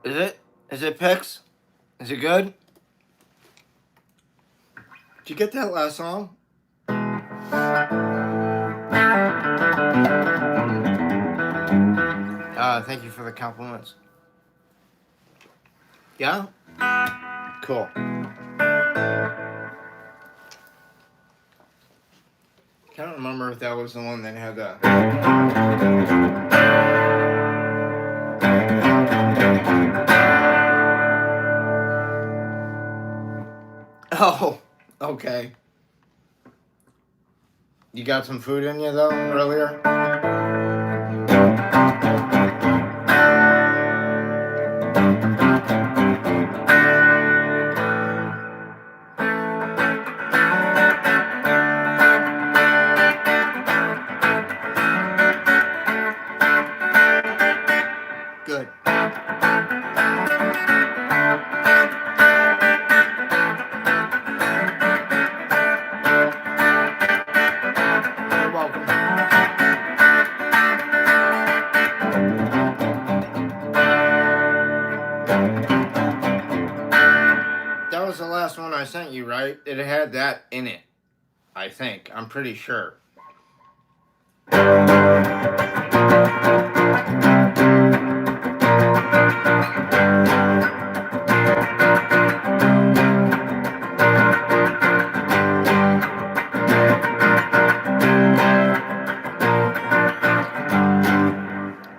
Is it? Is it Pix? Is it good? Did you get that last song? Thank you for the compliments. Yeah? Cool. I can't remember if that was the one that had the... Oh, okay. You got some food in you, though, earlier? Good. You're welcome. That was the last one I sent you, right? It had that in it, I think. I'm pretty sure.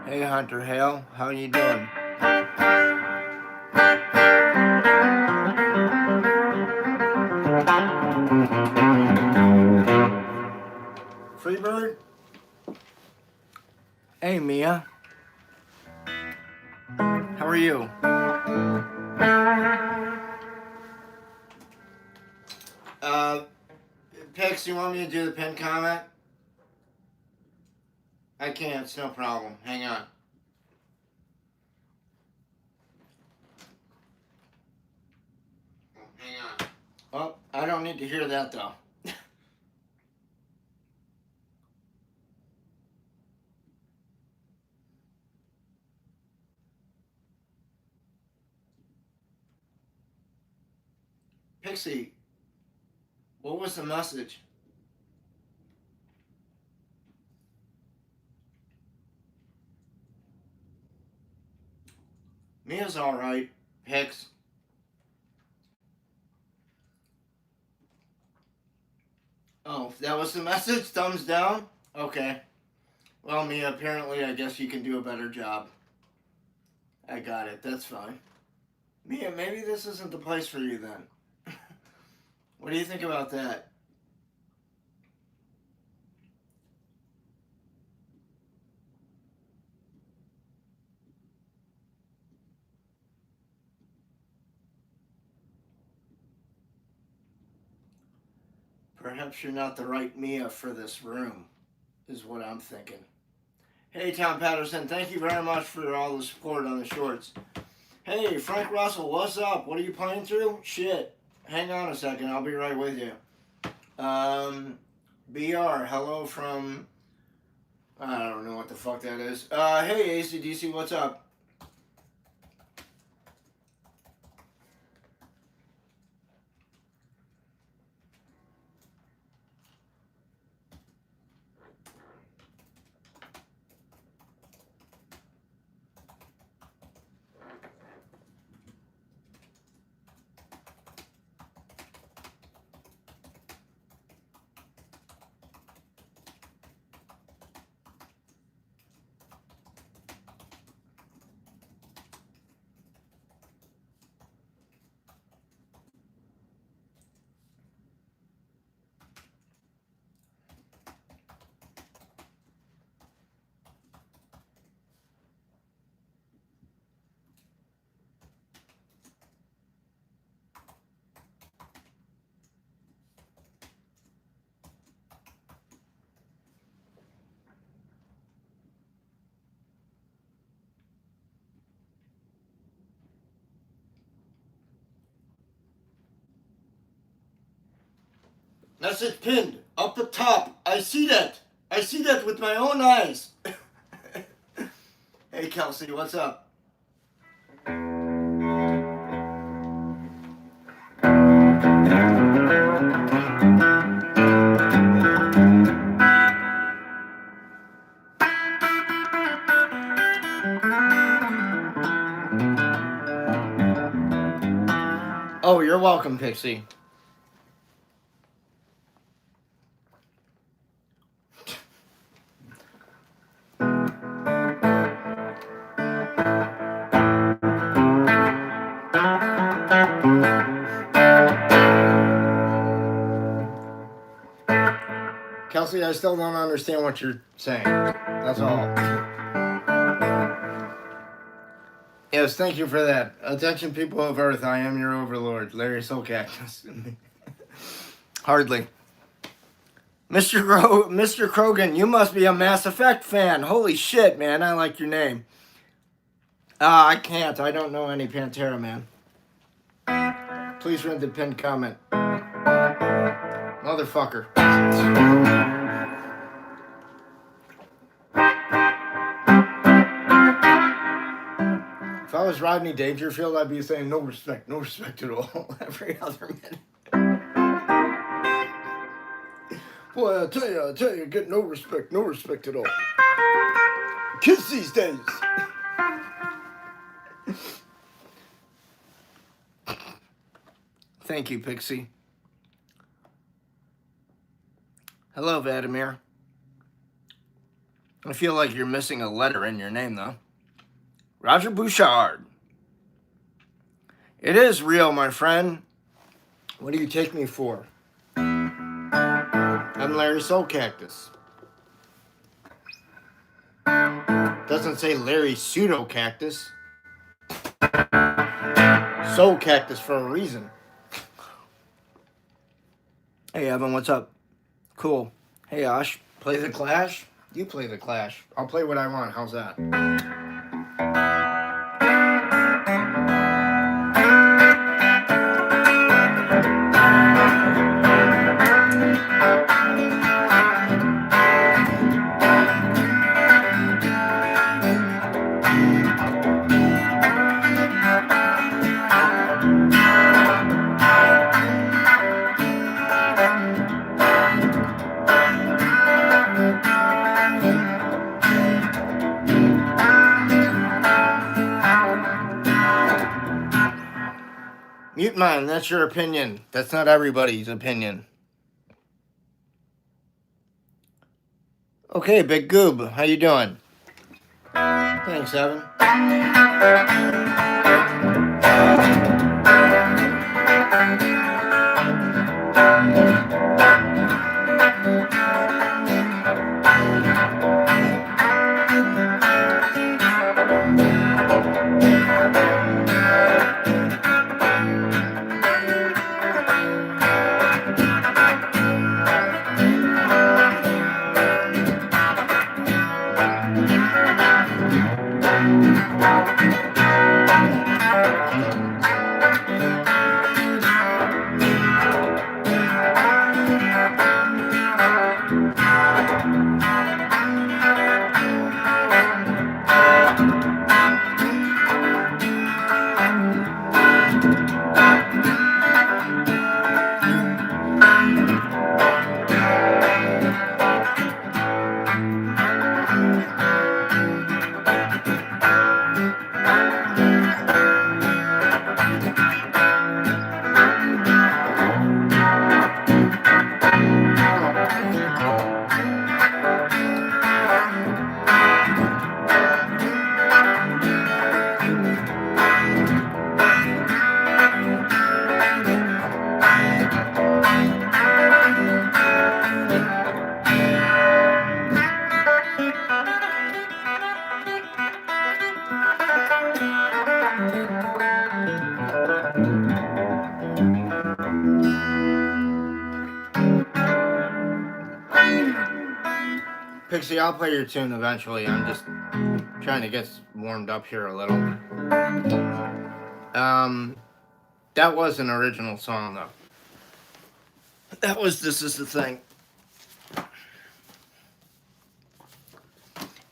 Hey, Hunter Hale, how you doing? Freebird? Hey, Mia. How are you? Pix, you want me to do the pin comment? I can, it's no problem. Hang on. Hang on. Well, I don't need to hear that, though. Pixie, what was the message? Mia's alright, Pix. Oh, that was the message? Thumbs down? Okay. Well, Mia, apparently I guess you can do a better job. I got it, that's fine. Mia, maybe this isn't the place for you then. What do you think about that? Perhaps you're not the right Mia for this room, is what I'm thinking. Hey, Tom Patterson, thank you very much for all the support on the shorts. Hey, Frank Russell, what's up? What are you playing through? Shit. Hang on a second, I'll be right with you. BR, hello from... I don't know what the fuck that is. Hey, ACDC, what's up? That's it pinned up the top. I see that. I see that with my own eyes. Kelsey, what's up? Oh, you're welcome, Pixie. Kelsey, I still don't understand what you're saying. That's all. Yes, thank you for that. Attention, people of Earth, I am your overlord, Larry Soulcactus. Hardly. Mr. Krogan, you must be a Mass Effect fan. Holy shit, man, I like your name. I can't. I don't know any Pantera, man. Please read the pinned comment. Motherfucker. If I was Rodney Dangerfield, I'd be saying no respect at all every other minute. Boy, I tell you, get no respect at all. Kids these days. Thank you, Pixie. Hello, Vladimir. I feel like you're missing a letter in your name, though. Roger Bouchard. It is real, my friend. What do you take me for? I'm Larry Soulcactus. Doesn't say Larry Pseudo-Cactus. Soulcactus for a reason. Hey, Evan, what's up? Cool. Hey, Ash, play the Clash? You play the Clash. I'll play what I want. How's that? Mute mine, that's your opinion. That's not everybody's opinion. Okay, Big Goob, how you doing? Thanks, Evan. Pixie, I'll play your tune eventually. I'm just trying to get warmed up here a little. That was an original song, though. That was This Is the Thing.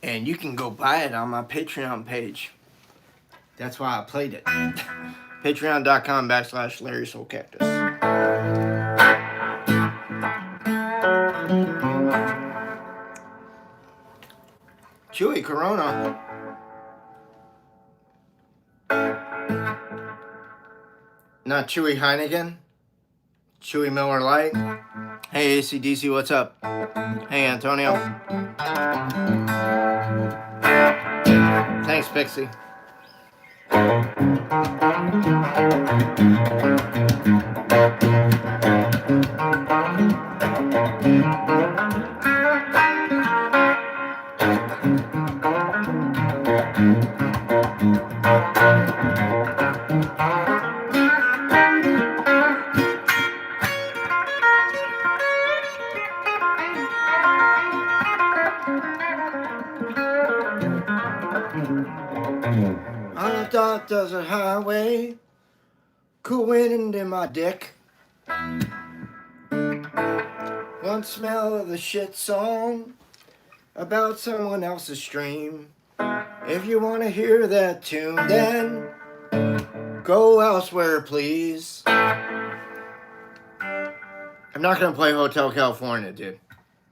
And you can go buy it on my Patreon page. That's why I played it. Patreon.com/Larry Soulcactus. Chewy Corona. Not Chewy Heineken. Chewy Miller Lite. Hey ACDC, what's up? Hey Antonio. Thanks, Pixie. On a dark desert highway, cool wind in my dick. One smell of the shit song about someone else's stream. If you want to hear that tune, then go elsewhere, please. I'm not gonna play Hotel California, dude.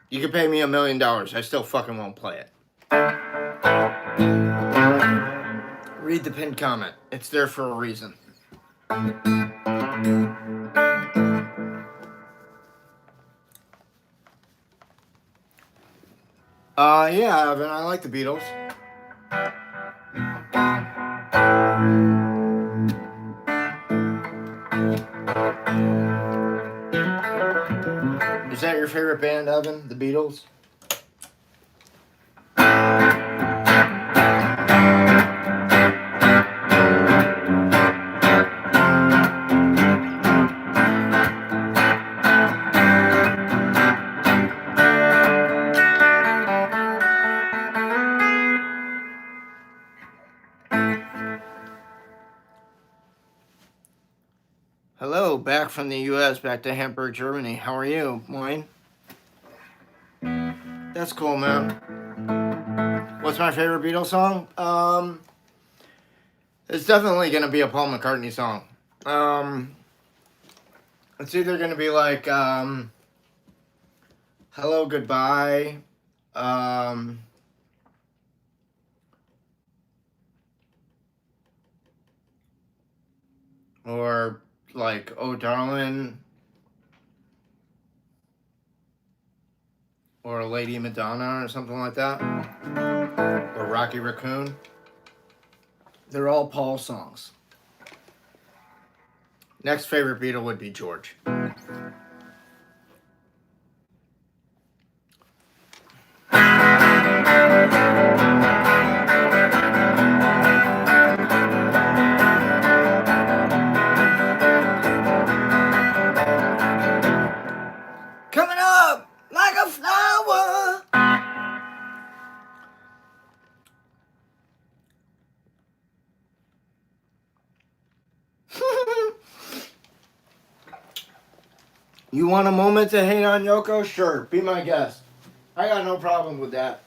You can pay me $1 million. I still fucking won't play it. Read the pinned comment. It's there for a reason. Yeah, Evan, I like the Beatles. Is that your favorite band, Evan? The Beatles? Hello, back from the U.S., back to Hamburg, Germany. How are you, Moine? That's cool, man. What's my favorite Beatles song? It's definitely going to be a Paul McCartney song. It's either going to be like, Hello, Goodbye, or like, Oh Darling, or Lady Madonna, or something like that, or Rocky Raccoon. They're all Paul songs. Next favorite Beatle would be George. Coming up like a flower. You want a moment to hate on Yoko? Sure, be my guest. I got no problem with that.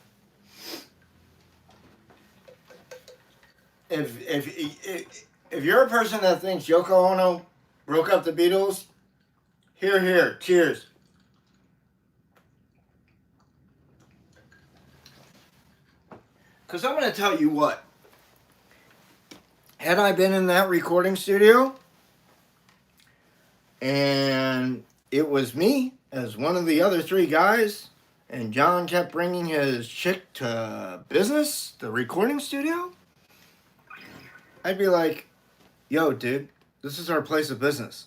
If you're a person that thinks Yoko Ono broke up the Beatles, here, cheers. Because I'm going to tell you what. Had I been in that recording studio, and it was me as one of the other three guys, and John kept bringing his chick to business, the recording studio, I'd be like, yo, dude, this is our place of business.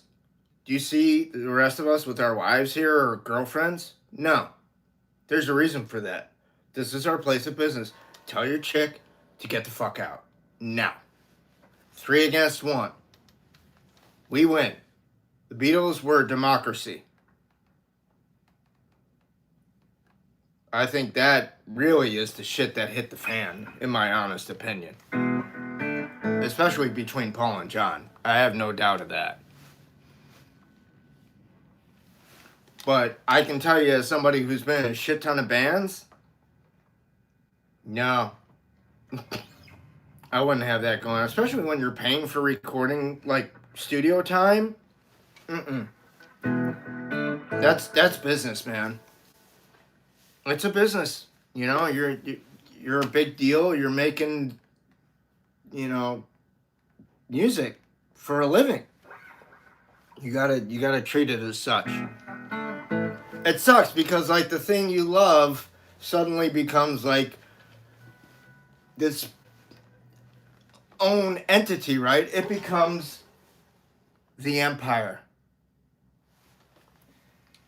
Do you see the rest of us with our wives here or girlfriends? No. There's a reason for that. This is our place of business. Tell your chick to get the fuck out. Now. 3 against 1. We win. The Beatles were a democracy. I think that really is the shit that hit the fan, in my honest opinion. Especially between Paul and John. I have no doubt of that. But I can tell you, as somebody who's been in a shit ton of bands, No. I wouldn't have that going on, especially when you're paying for recording, like, studio time. Mm-mm. That's business, man. It's a business. You know, you're a big deal. You're making, you know, music for a living. You gotta treat it as such. It sucks because, like, the thing you love suddenly becomes like this own entity, right? It becomes the empire.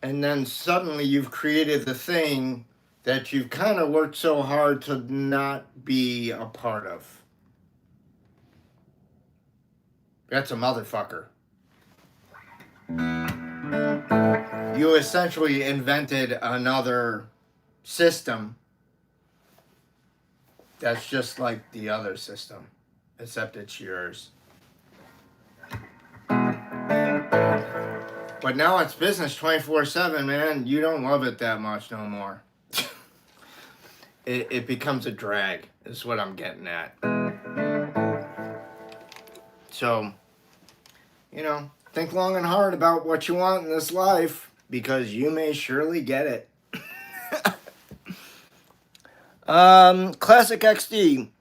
And then suddenly you've created the thing that you've kind of worked so hard to not be a part of. That's a motherfucker. You essentially invented another system that's just like the other system, except it's yours. But now it's business 24/7, man. You don't love it that much no more. It becomes a drag, is what I'm getting at. So, you know, think long and hard about what you want in this life, because you may surely get it. Classic XD.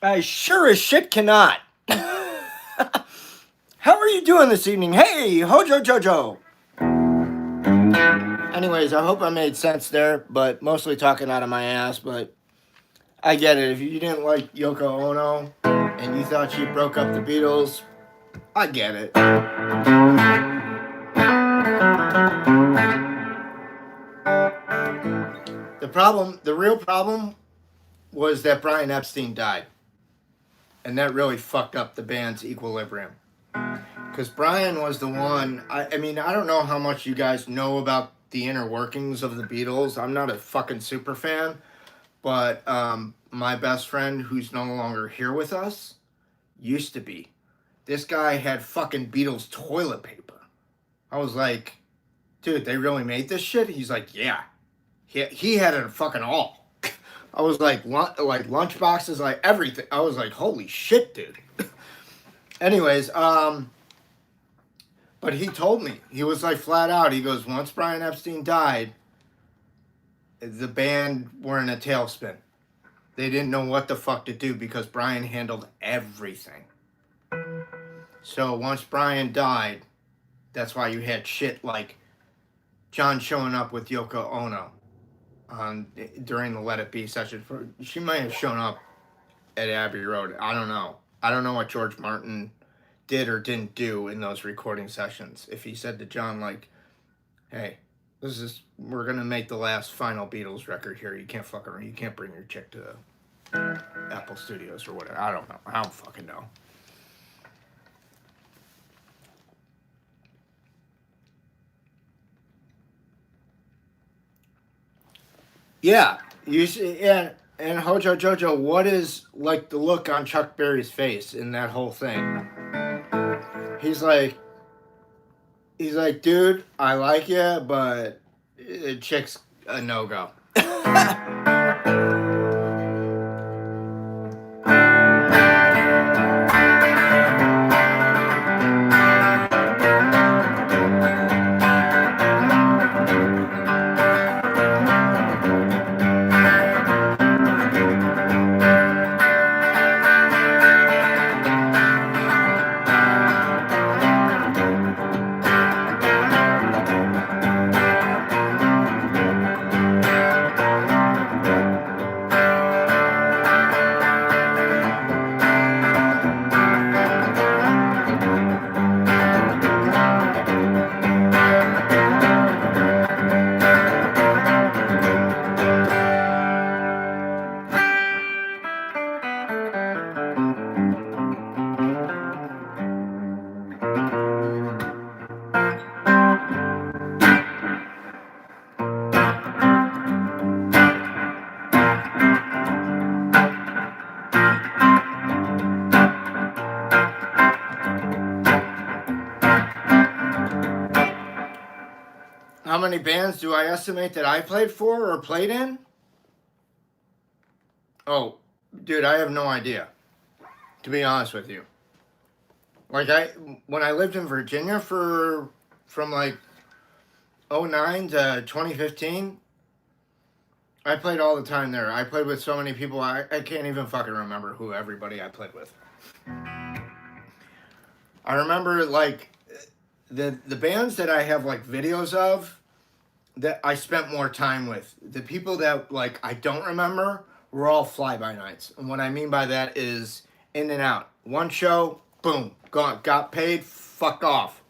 I sure as shit cannot. How are you doing this evening? Hey, Hojo Jojo. Anyways, I hope I made sense there, but mostly talking out of my ass, but I get it. If you didn't like Yoko Ono and you thought she broke up the Beatles, I get it. The real problem was that Brian Epstein died. And that really fucked up the band's equilibrium. Because Brian was the one, I mean, I don't know how much you guys know about the inner workings of the Beatles. I'm not a fucking super fan. But my best friend, who's no longer here with us, used to be. This guy had fucking Beatles toilet paper. I was like, dude, they really made this shit? He's like, yeah. He had it fucking all. I was like lunch boxes, like everything. I was like, holy shit, dude. Anyways, but he told me, he was like flat out, he goes, once Brian Epstein died, the band were in a tailspin. They didn't know what the fuck to do because Brian handled everything. So once Brian died, that's why you had shit like John showing up with Yoko Ono during the Let It Be session. She might have shown up at Abbey Road. I don't know. I don't know what George Martin did or didn't do in those recording sessions. If he said to John, like, hey, we're going to make the last final Beatles record here. You can't fuck around. You can't bring your chick to Apple Studios or whatever. I don't know. I don't fucking know. Yeah, you see, and Hojo Jojo, what is like the look on Chuck Berry's face in that whole thing? He's like, dude, I like you, but chick's a no-go. How many bands do I estimate that I played for or played in? Oh, dude, I have no idea, to be honest with you. Like, when I lived in Virginia from like '09 to 2015, I played all the time there. I played with so many people, I can't even fucking remember who everybody I played with. I remember, like, the bands that I have, like, videos of that I spent more time with. The people that, like, I don't remember were all fly-by-nights. And what I mean by that is in and out. One show, boom, gone, got paid, fuck off.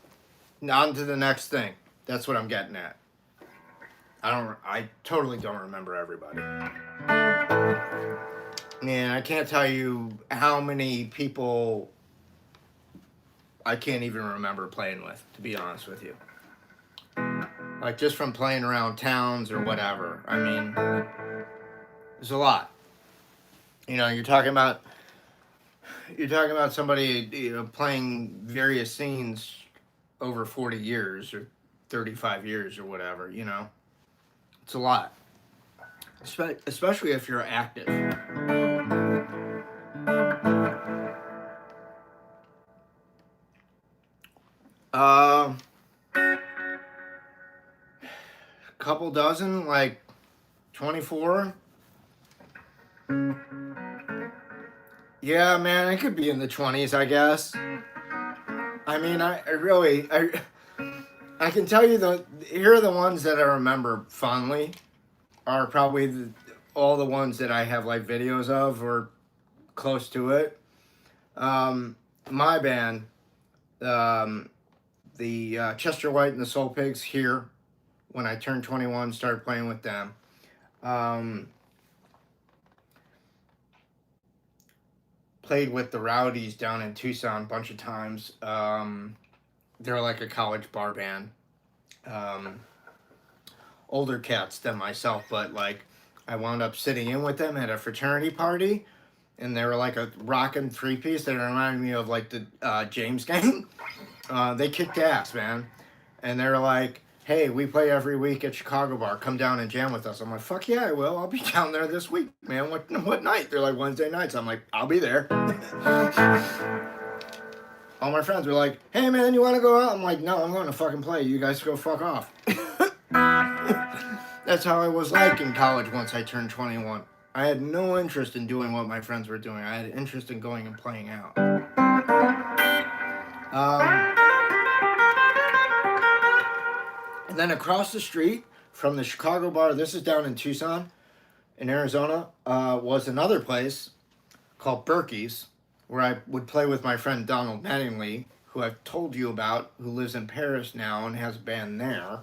On to the next thing. That's what I'm getting at. I totally don't remember everybody. And I can't tell you how many people I can't even remember playing with, to be honest with you. Like, just from playing around towns or whatever. I mean, there's a lot. You know, you're talking about somebody, you know, playing various scenes over 40 years or 35 years or whatever, you know. It's a lot. Especially if you're active. Couple dozen, like 24. Yeah, man, it could be in the 20s, I guess. I mean, I can tell you here are the ones that I remember fondly are probably all the ones that I have like videos of or close to it. My band, the Chester White and the Soul Pigs here, when I turned 21, started playing with them. Played with the Rowdies down in Tucson a bunch of times. They're like a college bar band. Older cats than myself, but like I wound up sitting in with them at a fraternity party, and they were like a rockin' three-piece that reminded me of like the James Gang. They kicked ass, man. And they were like, hey, we play every week at Chicago Bar. Come down and jam with us. I'm like, fuck yeah, I will. I'll be down there this week, man. What night? They're like, Wednesday nights. I'm like, I'll be there. All my friends were like, hey, man, you want to go out? I'm like, no, I'm going to fucking play. You guys go fuck off. That's how I was like in college once I turned 21. I had no interest in doing what my friends were doing. I had interest in going and playing out. And then across the street from the Chicago Bar, this is down in Tucson, in Arizona, was another place called Berkey's, where I would play with my friend Donald Mattingly, who I've told you about, who lives in Paris now and has a band there.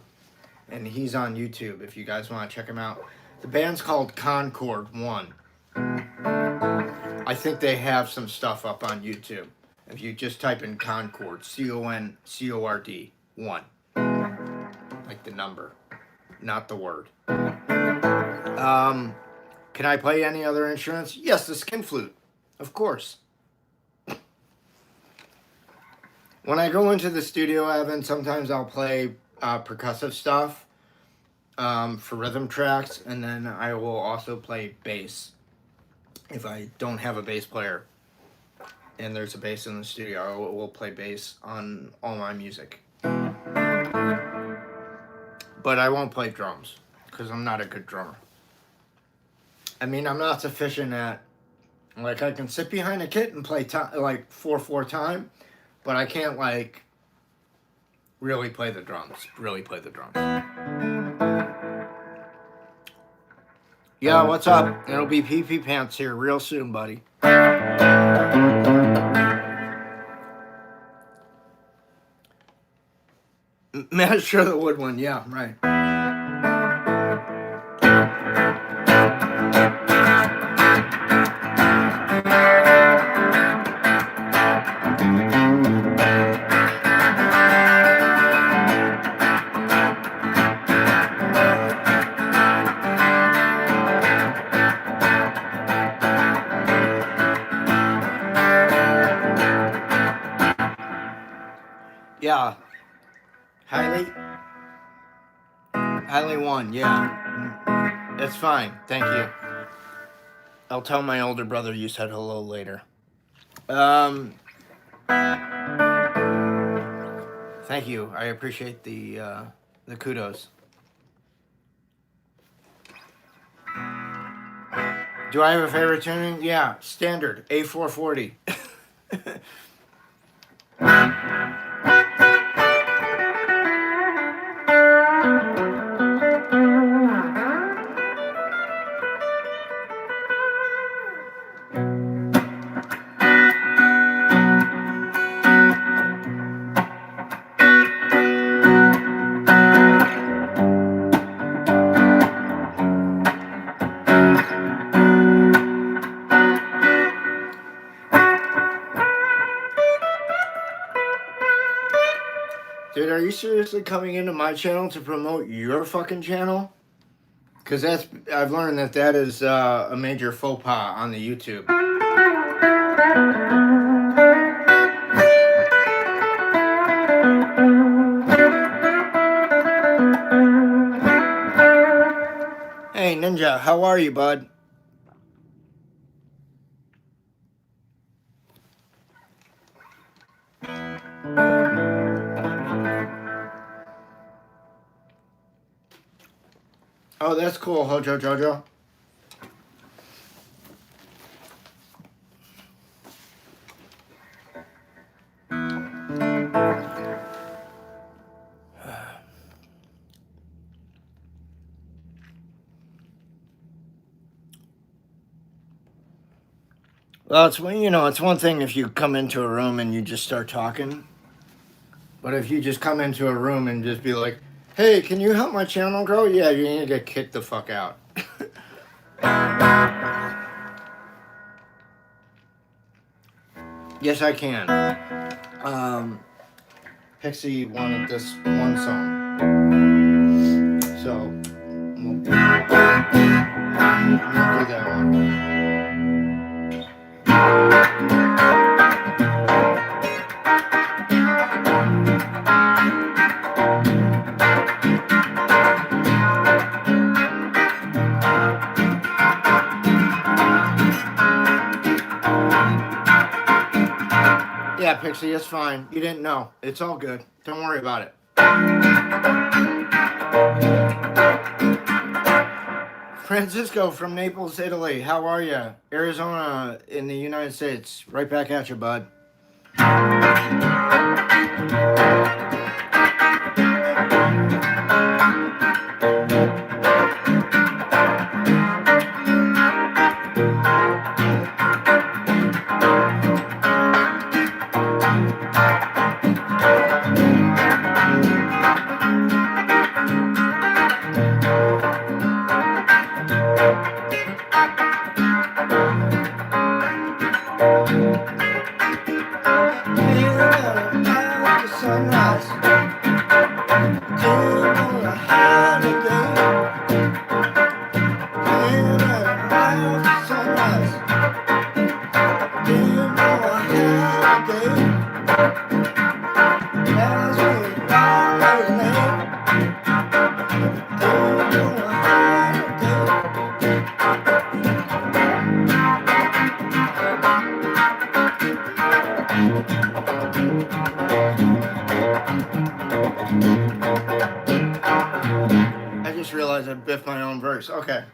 And he's on YouTube if you guys want to check him out. The band's called Concord 1. I think they have some stuff up on YouTube. If you just type in Concord, C-O-N-C-O-R-D 1. Like the number, not the word. Can I play any other instruments? Yes, the skin flute, of course. When I go into the studio, Evan, sometimes I'll play percussive stuff for rhythm tracks, and then I will also play bass. If I don't have a bass player and there's a bass in the studio, I will play bass on all my music. But I won't play drums because I'm not a good drummer. I mean, I'm not sufficient at, like, I can sit behind a kit and play like 4/4 time, but I can't like really play the drums. Yeah, what's up? It'll be PP Pants here real soon, buddy. Master the Wood one, yeah, right. Yeah. Highly one, yeah. That's fine, thank you. I'll tell my older brother you said hello later. Thank you. I appreciate the kudos. Do I have a favorite tuning? Yeah, standard A440. Dude, are you seriously coming into my channel to promote your fucking channel? Because I've learned that is a major faux pas on the YouTube. Hey, Ninja, how are you, bud? Oh, that's cool, Hojo Jojo. Well, it's one thing if you come into a room and you just start talking, but if you just come into a room and just be like, "Hey, can you help my channel grow?" Yeah, you're gonna get kicked the fuck out. Yes, I can. Pixie wanted this one song, so we'll do that one. Yeah, Pixie, it's fine. You didn't know. It's all good. Don't worry about it. Francisco from Naples, Italy. How are you? Arizona in the United States. Right back at you, bud. I just realized I biffed my own verse. Okay.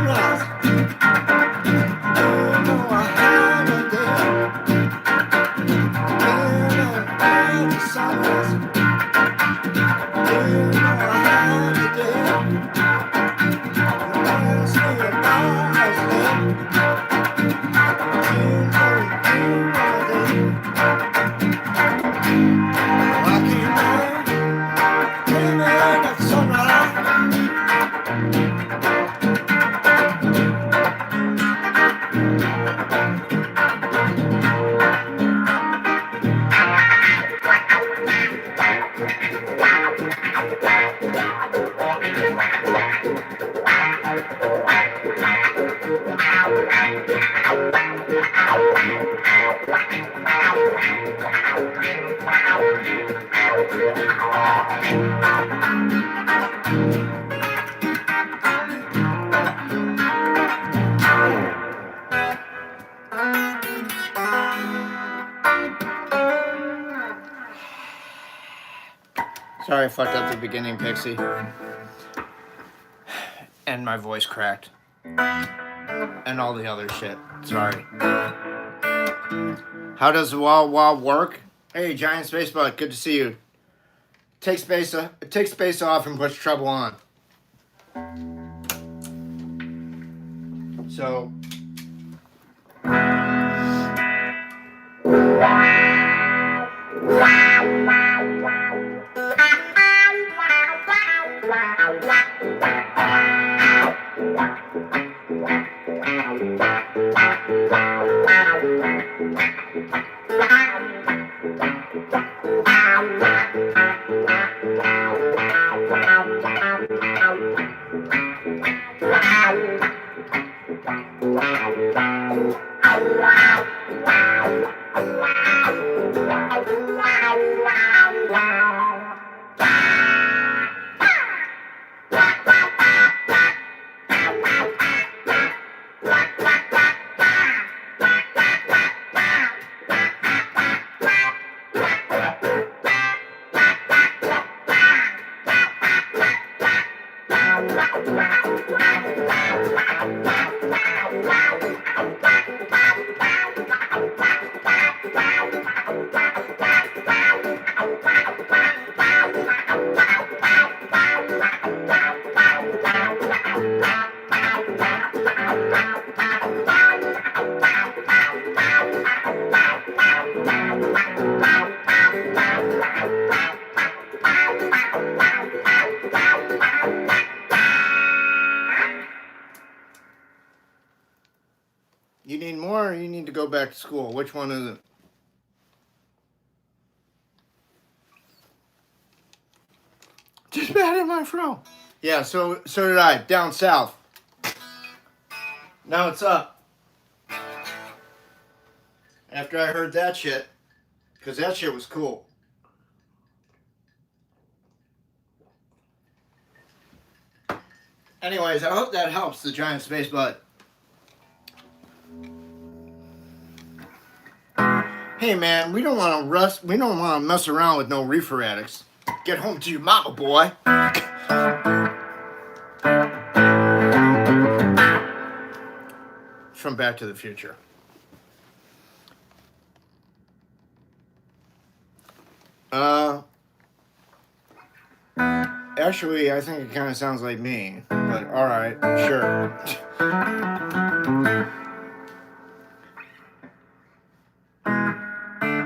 sunrise. You know I had a day. In the sunrise. You know I had a day. Reminds me of Mars Day. You know you are there. I came out, came out at sunrise. Sorry I fucked up the beginning, Pixie. And my voice cracked. And all the other shit. Sorry. How does Wah Wah work? Hey, Giant Space Bud, good to see you. Take space off and push treble on. So. You need more or you need to go back to school? Which one is it? Just bad in my fro. Yeah, so did I, down south. Now it's up. After I heard that shit, because that shit was cool. Anyways, I hope that helps the Giant Space Bud. Hey man, we don't want to mess around with no reefer addicts. Get home to your mama, boy. From Back to the Future. Actually, I think it kind of sounds like me, but all right, sure.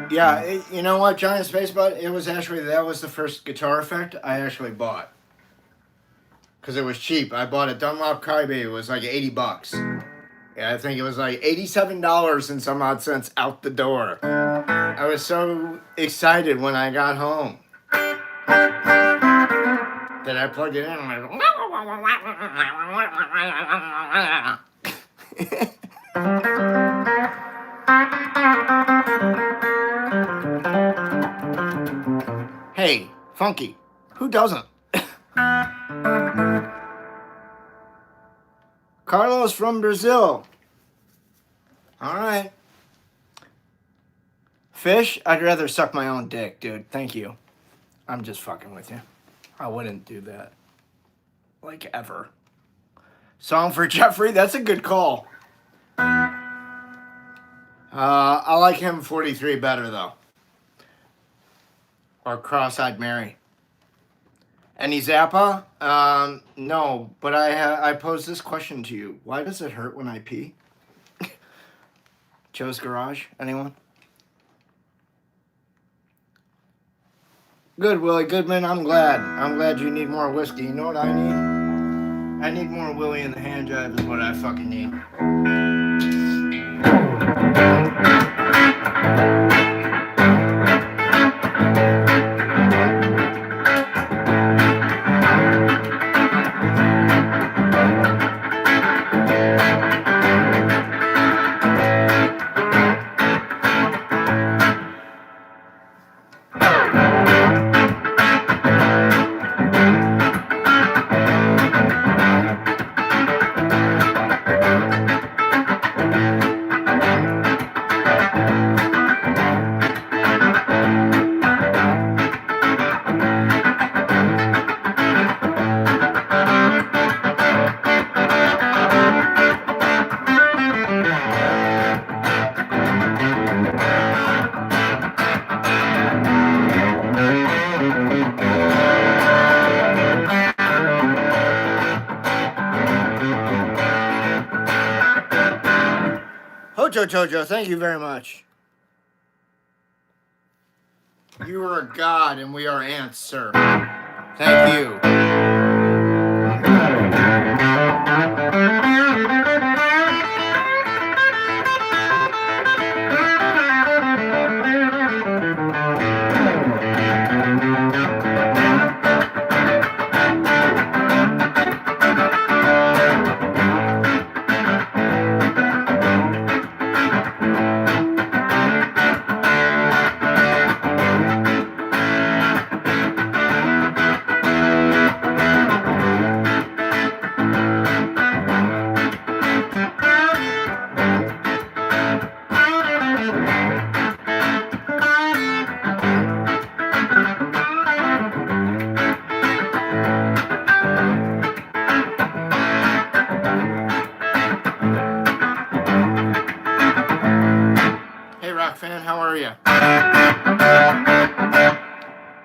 Yeah, you know what, Giant Space Bud? It was actually, that was the first guitar effect I actually bought. Because it was cheap. I bought a Dunlop Crybaby. It was like 80 bucks. Yeah, I think it was like $87 and some odd cents out the door. I was so excited when I got home that I plugged it in and I Hey, funky. Who doesn't? Carlos from Brazil. All right. Fish? I'd rather suck my own dick, dude. Thank you. I'm just fucking with you. I wouldn't do that. Like, ever. Song for Jeffrey. That's a good call. I like him 43 better though. Or Cross-Eyed Mary. Any Zappa? No, but I posed this question to you. Why does it hurt when I pee? Joe's Garage? Anyone? Good, Willie Goodman. I'm glad. I'm glad you need more whiskey. You know what I need? I need more Willie in the hand jive is what I fucking need. Jojo, thank you very much. You are a god and we are ants, sir. Thank you.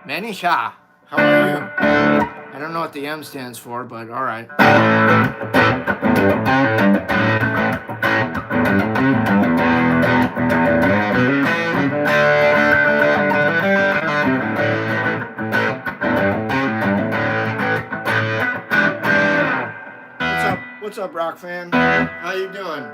Manisha, how are you? I don't know what the M stands for, but all right. What's up, rock fan? How you doing?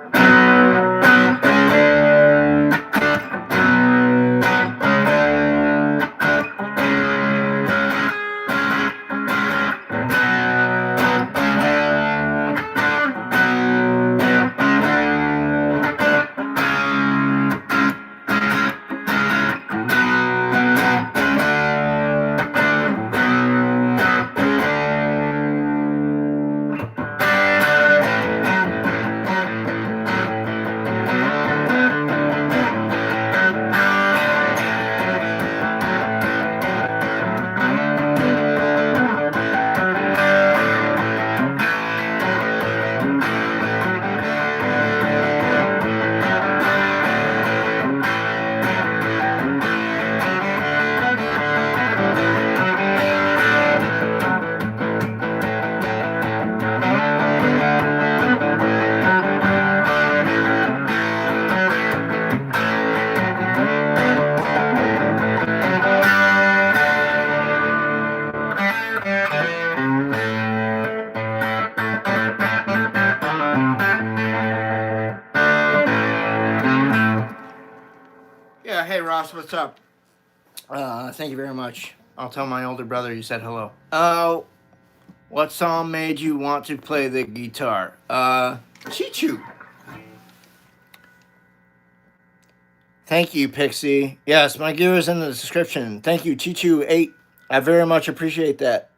What's up? Thank you very much. I'll tell my older brother you said hello. What song made you want to play the guitar? Chichu. Thank you, Pixie. Yes, my gear is in the description. Thank you, Chichu8. I very much appreciate that.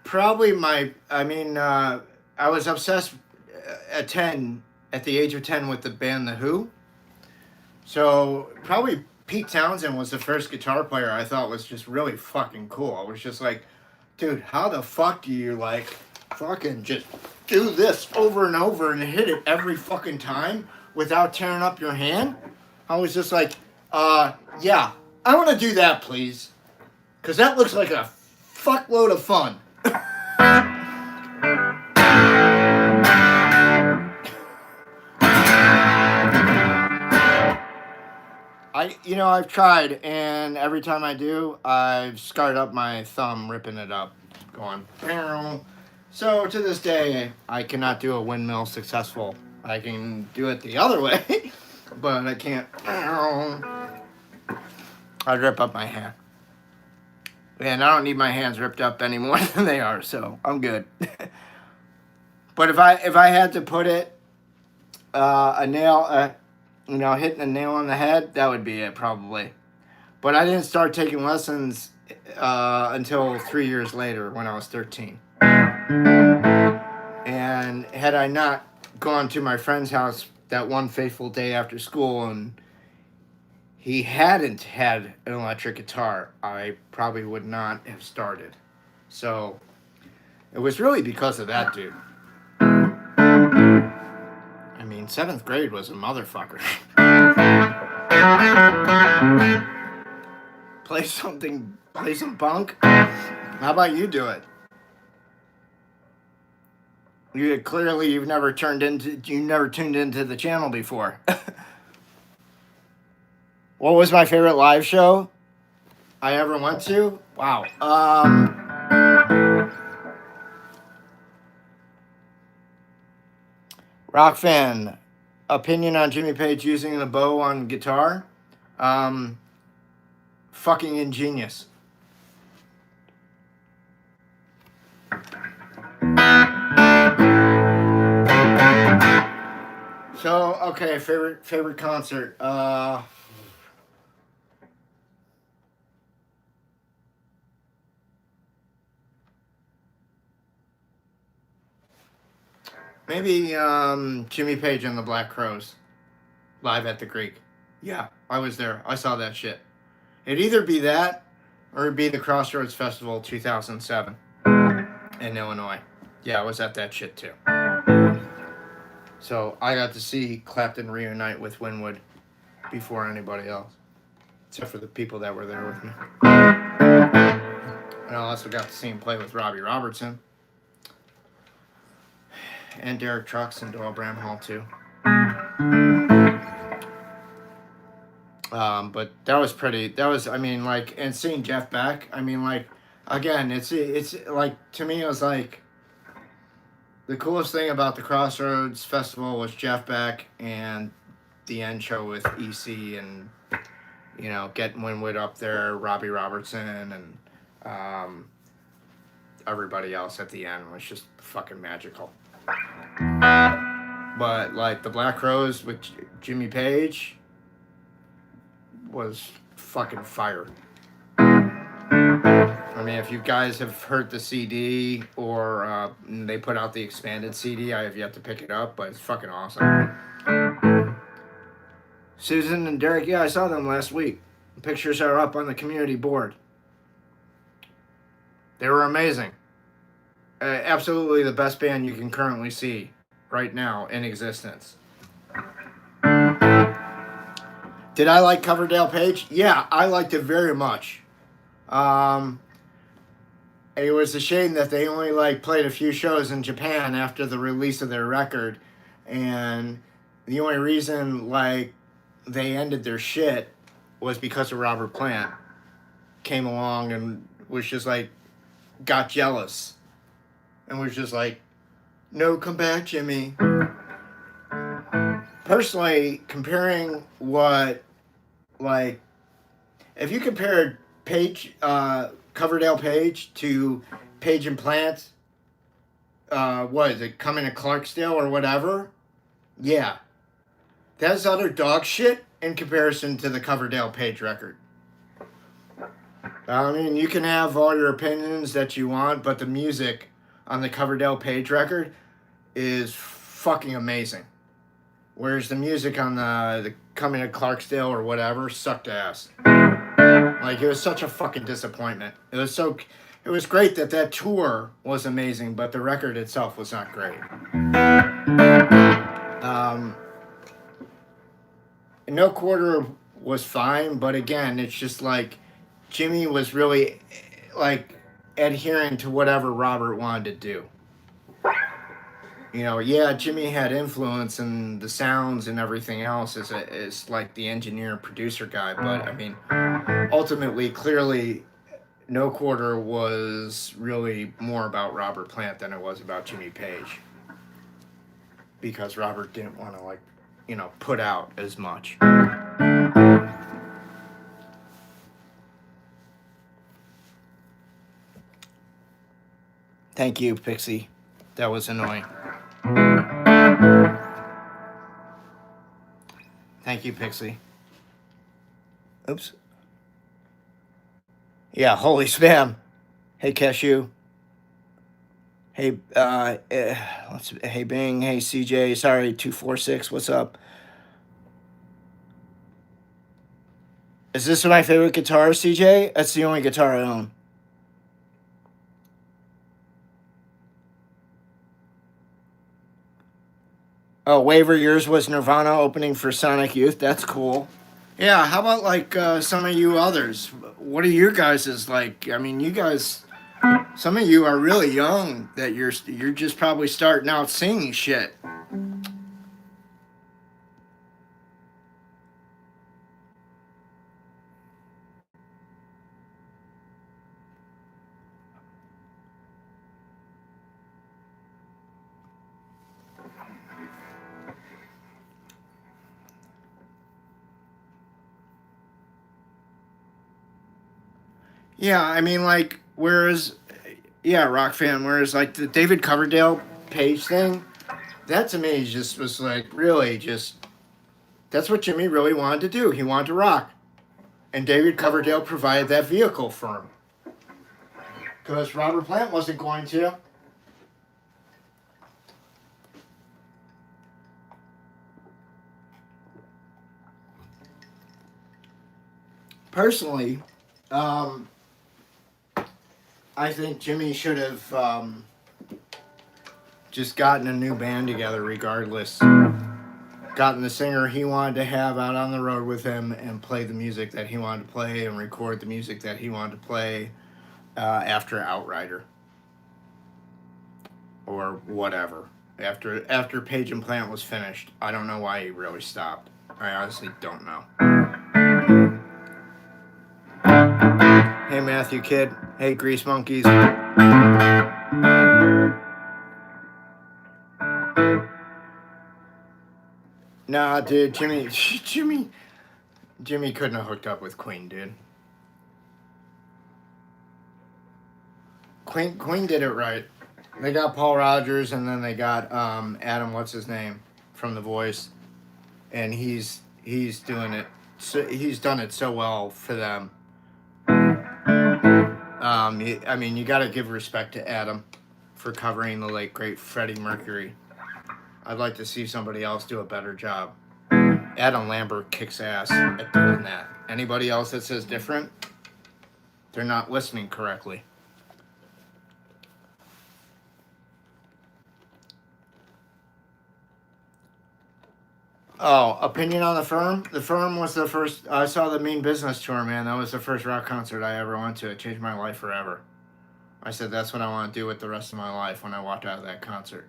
Probably I was obsessed at the age of 10 with the band The Who. So probably Pete Townsend was the first guitar player I thought was just really fucking cool. It was just like Dude, how the fuck do you, like, fucking just do this over and over and hit it every fucking time without tearing up your hand? I was just like, yeah, I want to do that, please. Because that looks like a fuckload of fun. I've tried, and every time I do, I've scarred up my thumb, ripping it up, going, Bow. So to this day, I cannot do a windmill successful. I can do it the other way, but I can't. I'd rip up my hand. And I don't need my hands ripped up any more than they are, so I'm good. But if I had to put it, a nail, hitting a nail on the head, that would be it probably. But I didn't start taking lessons until 3 years later when I was 13. And had I not gone to my friend's house that one fateful day after school and he hadn't had an electric guitar, I probably would not have started. So it was really because of that dude. I mean, 7th grade was a motherfucker. Play some punk. How about you do it? You've never tuned into the channel before. What was my favorite live show I ever went to? Wow. Rock fan, opinion on Jimmy Page using the bow on guitar? Fucking ingenious. So, okay, favorite concert. Maybe Jimmy Page and the Black Crowes live at the Greek. Yeah, I was there. I saw that shit. It'd either be that or it'd be the Crossroads Festival 2007 in Illinois. Yeah, I was at that shit too. So I got to see Clapton reunite with Winwood before anybody else, except for the people that were there with me. And I also got to see him play with Robbie Robertson. And Derek Trucks and Doyle Bramhall too. But and seeing Jeff Beck, again, it's like, to me, it was like, the coolest thing about the Crossroads Festival was Jeff Beck and the end show with EC and, getting Winwood up there, Robbie Robertson, and everybody else at the end was just fucking magical. But like the Black Crowes with Jimmy Page was fucking fire. I mean, if you guys have heard the CD or they put out the expanded CD, I have yet to pick it up, but it's fucking awesome. Susan and Derek, yeah, I saw them last week. Pictures are up on the community board. They were amazing. Absolutely the best band you can currently see right now in existence. Did I like Coverdale Page? Yeah, I liked it very much. It was a shame that they only played a few shows in Japan after the release of their record, and the only reason they ended their shit was because of Robert Plant came along and was just got jealous. And was just like, no, come back, Jimmy. Personally, comparing what, if you compared Coverdale Page to Page and Plant, what is it, Coming to Clarksdale or whatever? Yeah. That's utter dog shit in comparison to the Coverdale Page record. I mean, you can have all your opinions that you want, but the music on the Coverdale Page record is fucking amazing. Whereas the music on the Coming to Clarksdale or whatever sucked ass. It was such a fucking disappointment. It it was great that tour was amazing, but the record itself was not great. No Quarter was fine, but again, it's just like Jimmy was really like adhering to whatever Robert wanted to do. You know, yeah, Jimmy had influence and the sounds and everything else is like the engineer producer guy, but I mean, ultimately, clearly, No Quarter was really more about Robert Plant than it was about Jimmy Page, because Robert didn't want to, like, you know, put out as much. Thank you, Pixie. That was annoying. Thank you, Pixie. Oops. Yeah, holy spam. Hey, Cashew. Hey, hey, Bing. Hey, CJ. Sorry, 246. What's up? Is this my favorite guitar, CJ? That's the only guitar I own. Oh, Waver, yours was Nirvana opening for Sonic Youth. That's cool. Yeah, how about like some of you others? What are your guys' like? I mean, you guys, some of you are really young that you're just probably starting out singing shit. Yeah, I mean, like, yeah, rock fan, whereas, like, the David Coverdale Page thing, that to me just was, like, really just, that's what Jimmy really wanted to do. He wanted to rock. And David Coverdale provided that vehicle for him. Because Robert Plant wasn't going to. Personally, I think Jimmy should have just gotten a new band together regardless. Gotten the singer he wanted to have out on the road with him and play the music that he wanted to play and record the music that he wanted to play after Outrider. Or whatever. After Page and Plant was finished. I don't know why he really stopped. I honestly don't know. Hey, Matthew Kid. Hey, Grease Monkeys. Nah, dude, Jimmy couldn't have hooked up with Queen, dude. Queen did it right. They got Paul Rogers, and then they got Adam, what's his name, from The Voice, and he's doing it. So, he's done it so well for them. I mean, you got to give respect to Adam for covering the late great Freddie Mercury. I'd like to see somebody else do a better job. Adam Lambert kicks ass at doing that. Anybody else that says different, they're not listening correctly. Oh, opinion on The Firm? The Firm was the first, I saw the Mean Business tour, man. That was the first rock concert I ever went to. It changed my life forever. I said that's what I want to do with the rest of my life when I walked out of that concert.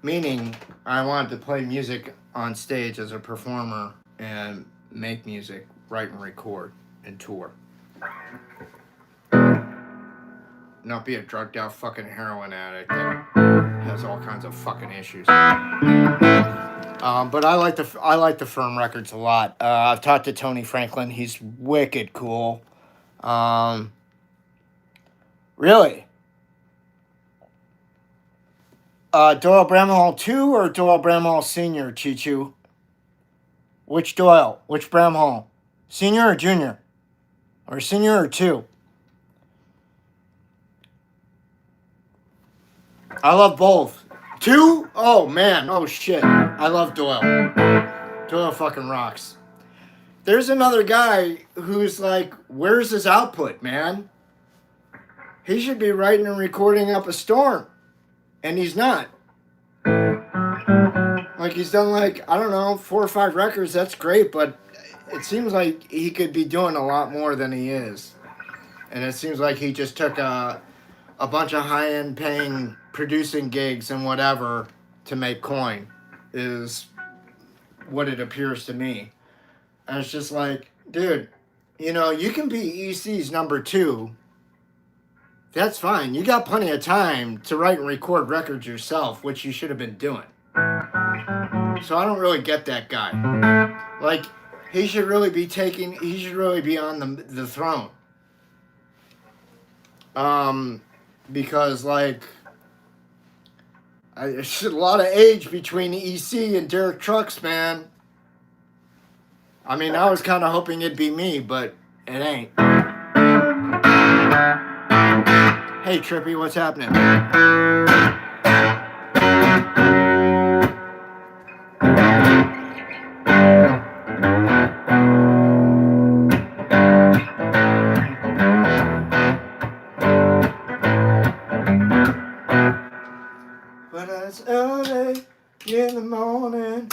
Meaning, I wanted to play music on stage as a performer and make music, write and record, and tour. Not be a drugged out fucking heroin addict that has all kinds of fucking issues. But I like the Firm records a lot. I've talked to Tony Franklin. He's wicked cool. Really? Doyle Bramhall 2 or Doyle Bramhall Sr., Chichu? Which Doyle? Which Bramhall? Senior or junior? Or senior or 2? I love both. 2? Oh, man. Oh, shit. I love Doyle. Doyle fucking rocks. There's another guy who's like, where's his output, man? He should be writing and recording up a storm. And he's not. Like, he's done, like, I don't know, 4 or 5 records. That's great, but it seems like he could be doing a lot more than he is. And it seems like he just took a bunch of high-end paying producing gigs and whatever to make coin, is what it appears to me. And it's just like, dude, you know, you can be EC's number 2. That's fine. You got plenty of time to write and record records yourself, which you should have been doing. So I don't really get that guy. Like, he should really be on the throne. Because, like, there's a lot of age between EC and Derek Trucks, man. I mean, I was kind of hoping it'd be me, but it ain't. Hey, Trippy, what's happening? But it's early in the morning.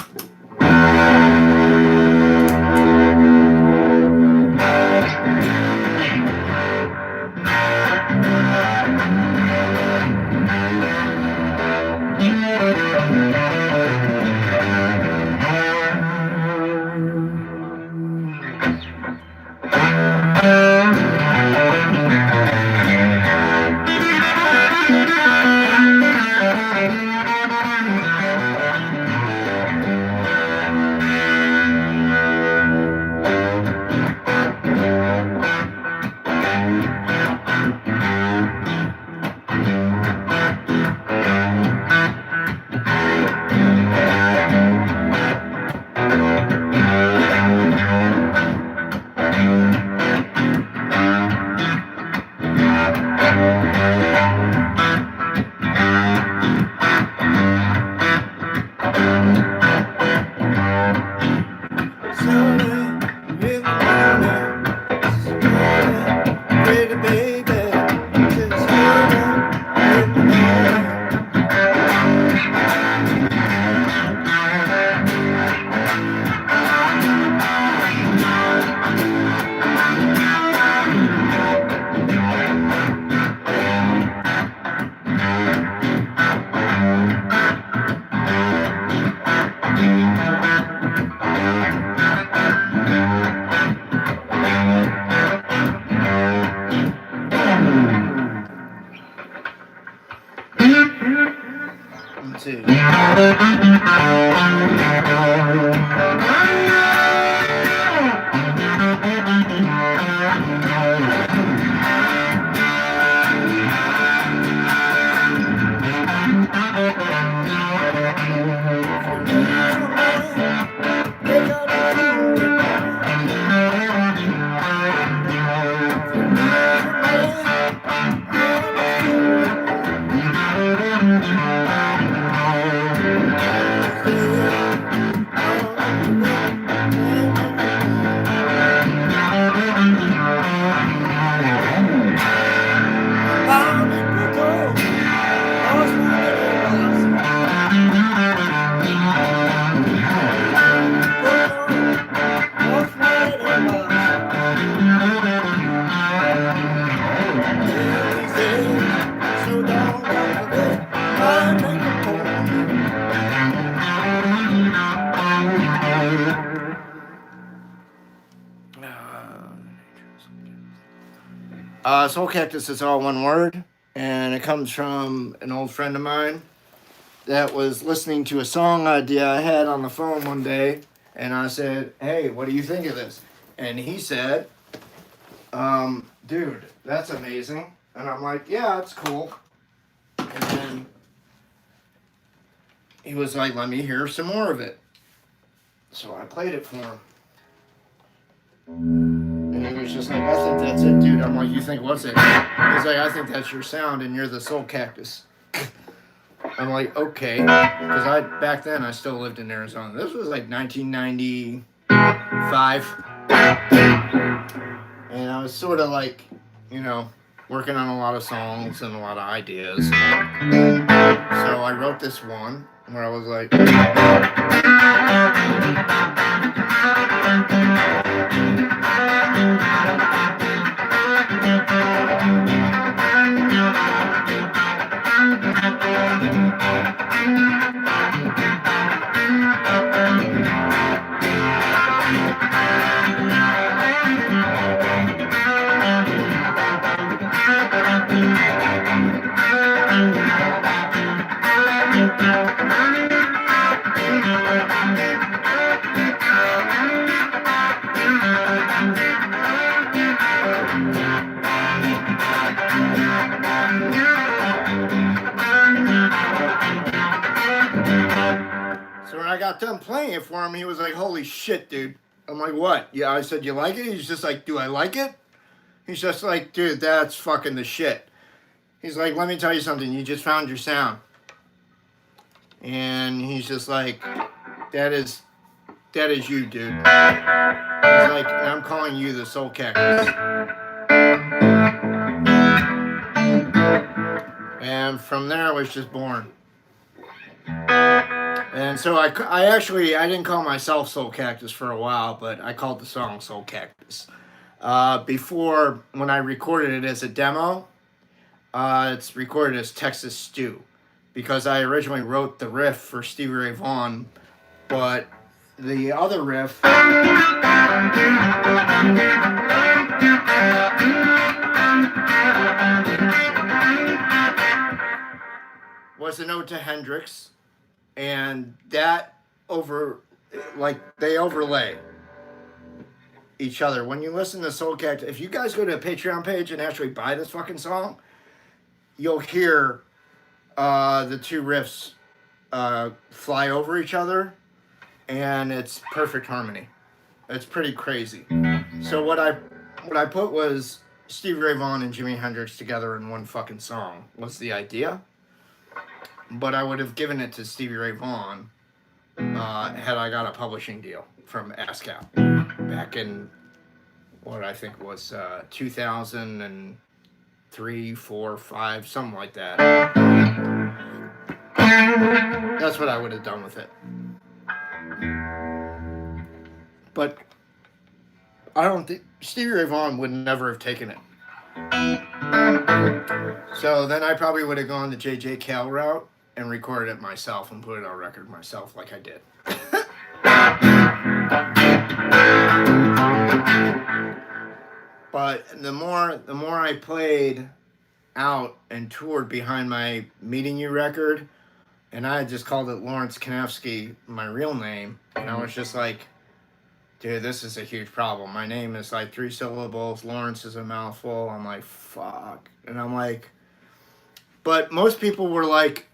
Soulcactus is all one word, and it comes from an old friend of mine that was listening to a song idea I had on the phone one day, and I said, hey, what do you think of this? And he said, dude, that's amazing. And I'm like, yeah, it's cool. And then he was like, let me hear some more of it. So I played it for him. And he was just like, I think that's it, dude. I'm like, you think what's it? He's like, I think that's your sound, and you're the Soulcactus. I'm like, okay. Because back then, I still lived in Arizona. This was like 1995. And I was sort of like, you know, working on a lot of songs and a lot of ideas. So I wrote this one where I was like, so when I got done playing it for him, he was like, holy shit, dude. I'm like, what? Yeah, I said, you like it? He's just like, do I like it? He's just like, dude, that's fucking the shit. He's like, let me tell you something. You just found your sound. And he's just like, that is you, dude. He's like, I'm calling you the Soulcactus. And from there, I was just born. And so I didn't call myself Soulcactus for a while, but I called the song Soulcactus. Before, when I recorded it as a demo, it's recorded as Texas Stew, because I originally wrote the riff for Stevie Ray Vaughan, but the other riff was an ode to Hendrix, and that they overlay each other. When you listen to Soulcactus, if you guys go to a Patreon page and actually buy this fucking song, you'll hear the two riffs fly over each other, and it's perfect harmony. It's pretty crazy. So what I put was Stevie Ray Vaughan and Jimi Hendrix together in one fucking song was the idea. But I would have given it to Stevie Ray Vaughan had I got a publishing deal from ASCAP back in what I think was 2003, 4, 5, something like that. That's what I would have done with it. But I don't think Stevie Ray Vaughan would never have taken it. So then I probably would have gone the J.J. Cale route and recorded it myself and put it on record myself like I did. But the more I played out and toured behind my Meeting You record, and I just called it Lawrence Kanefsky, my real name, and I was just like, dude, this is a huge problem. My name is like 3 syllables. Lawrence is a mouthful. I'm like, fuck. And I'm like, but most people were like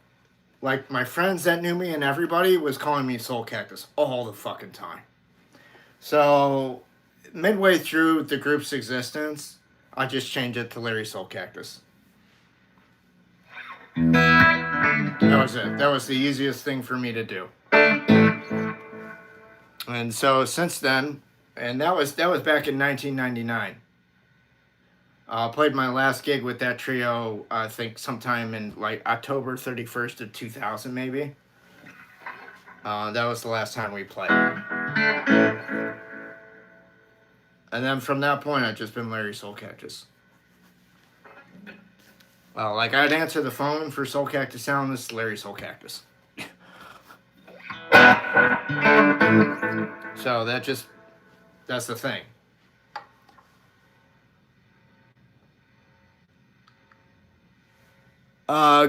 my friends that knew me and everybody was calling me Soulcactus all the fucking time. So midway through the group's existence, I just changed it to Larry Soulcactus. That was it. That was the easiest thing for me to do. And so since then, and that was back in 1999. Played my last gig with that trio, I think sometime in like October 31st of 2000 maybe. That was the last time we played. And then from that point, I've just been Larry Soulcactus. Well, like I'd answer the phone for Soulcactus Sound, this is Larry Soulcactus. So that's the thing.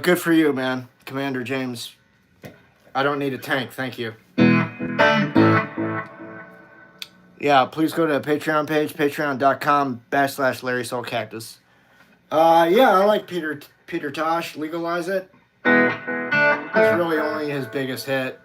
Good for you, man. Commander James. I don't need a tank, thank you. Yeah, please go to the Patreon page, patreon.com/Larry Soulcactus. Yeah, I like Peter Tosh, Legalize It. It's really only his biggest hit.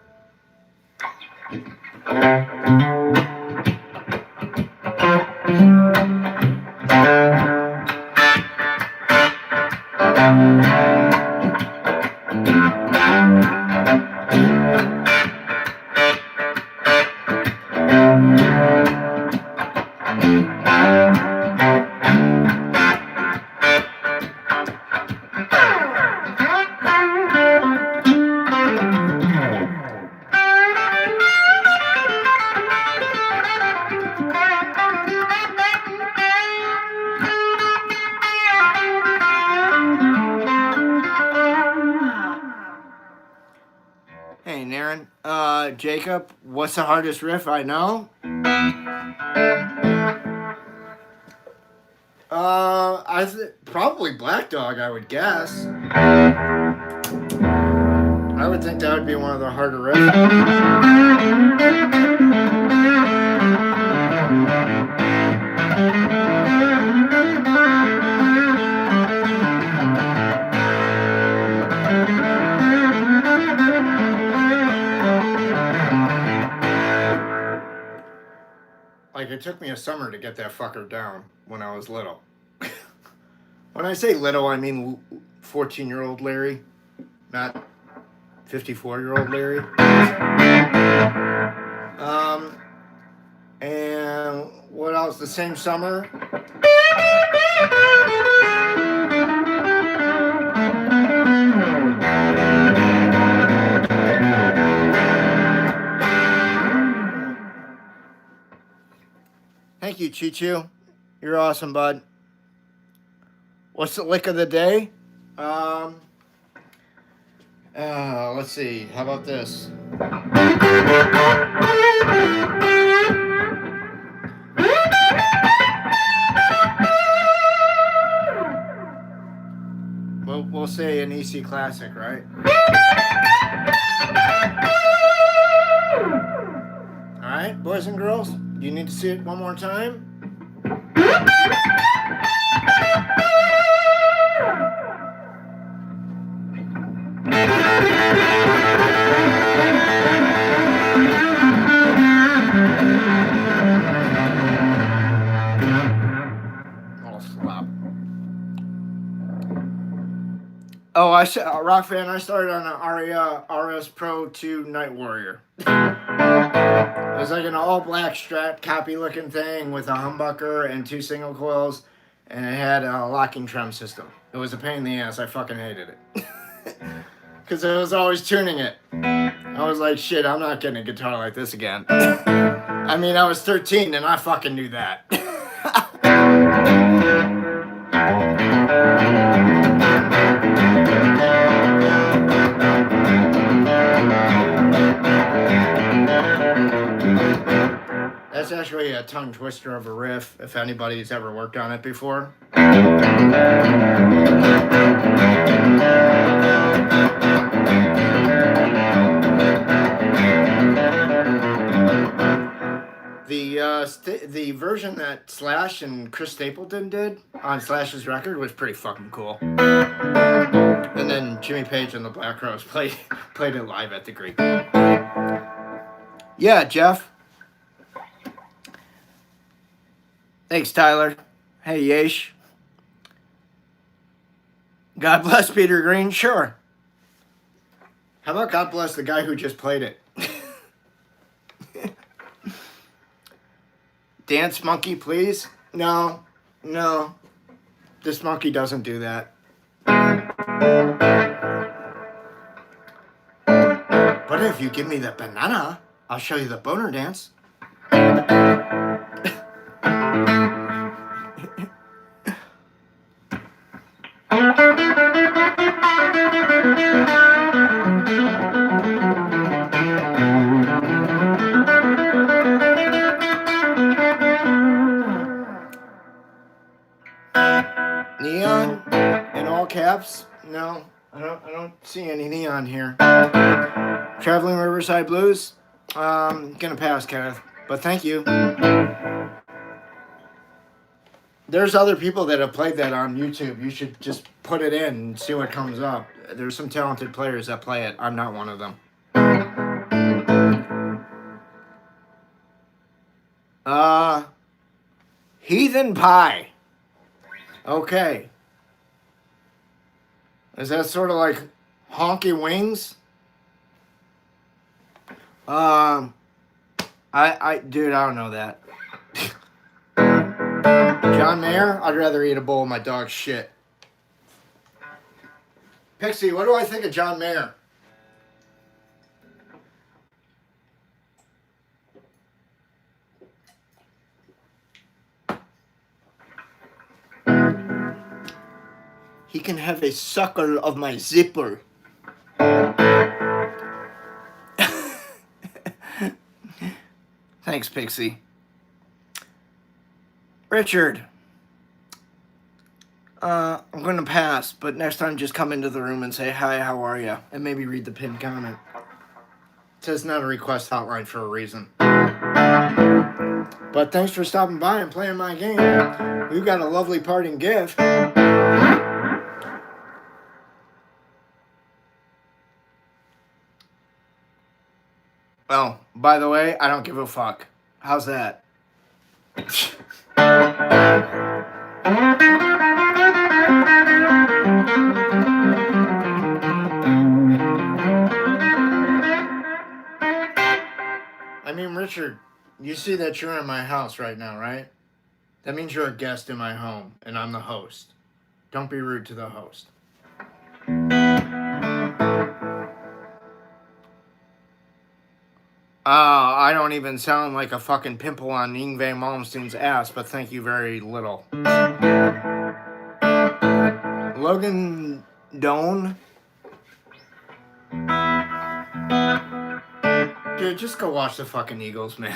Aaron. Jacob, what's the hardest riff I know? Probably Black Dog, I would guess. I would think that would be one of the harder riffs. Like, it took me a summer to get that fucker down when I was little. When I say little, I mean 14-year-old Larry, not 54-year-old Larry. And what else? The same summer. Thank you, Chichu. You're awesome, bud. What's the lick of the day? Let's see. How about this? We'll say an EC classic, right? All right, boys and girls. Do you need to see it one more time? Oh, Rock Fan, I started on an RS Pro 2 Night Warrior. It was like an all-black Strat copy-looking thing with a humbucker and 2 single coils, and it had a locking trem system. It was a pain in the ass. I fucking hated it. Because I was always tuning it. I was like, shit, I'm not getting a guitar like this again. I mean, I was 13, and I fucking knew that. That's actually a tongue twister of a riff, if anybody's ever worked on it before. The version that Slash and Chris Stapleton did on Slash's record was pretty fucking cool. And then Jimmy Page and the Black Crowes played it live at the Greek. Yeah, Jeff. Thanks, Tyler. Hey, Yesh. God bless Peter Green? Sure. How about God bless the guy who just played it? Dance monkey, please? No. This monkey doesn't do that. But if you give me the banana, I'll show you the boner dance. Neon in all caps? No, I don't see any neon here. Traveling Riverside Blues? Gonna pass, Kenneth. But thank you. There's other people that have played that on YouTube. You should just put it in and see what comes up. There's some talented players that play it. I'm not one of them. Heathen Pie. Okay. Is that sort of like honky wings? Dude, I don't know that. John Mayer? I'd rather eat a bowl of my dog's shit. Pixie, what do I think of John Mayer? He can have a sucker of my zipper. Thanks, Pixie. Richard. I'm going to pass, but next time just come into the room and say, hi, how are you? And maybe read the pinned comment. It says not a request hotline for a reason. But thanks for stopping by and playing my game. We've got a lovely parting gift. Well, by the way, I don't give a fuck. How's that? I mean, Richard, you see that you're in my house right now, right? That means you're a guest in my home, and I'm the host. Don't be rude to the host. I don't even sound like a fucking pimple on Yngwie Malmsteen's ass, but thank you very little. Logan Doan? Dude, just go watch the fucking Eagles, man.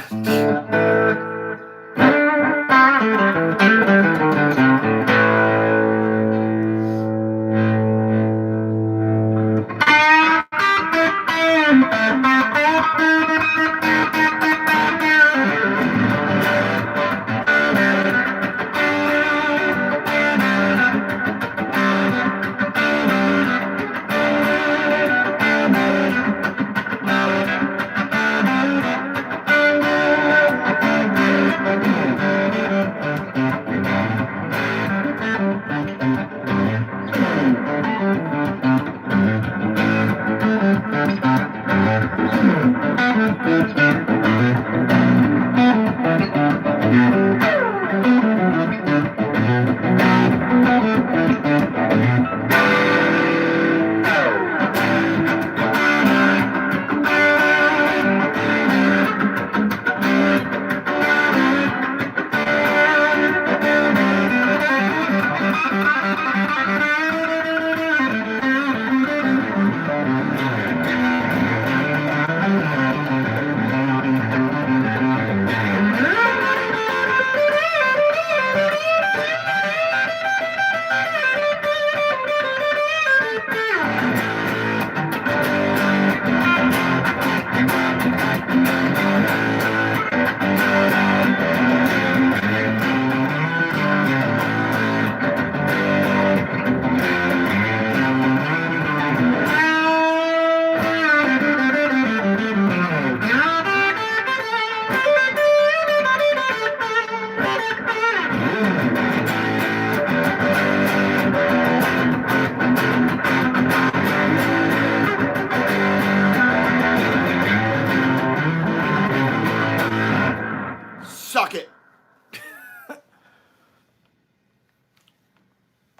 Suck it.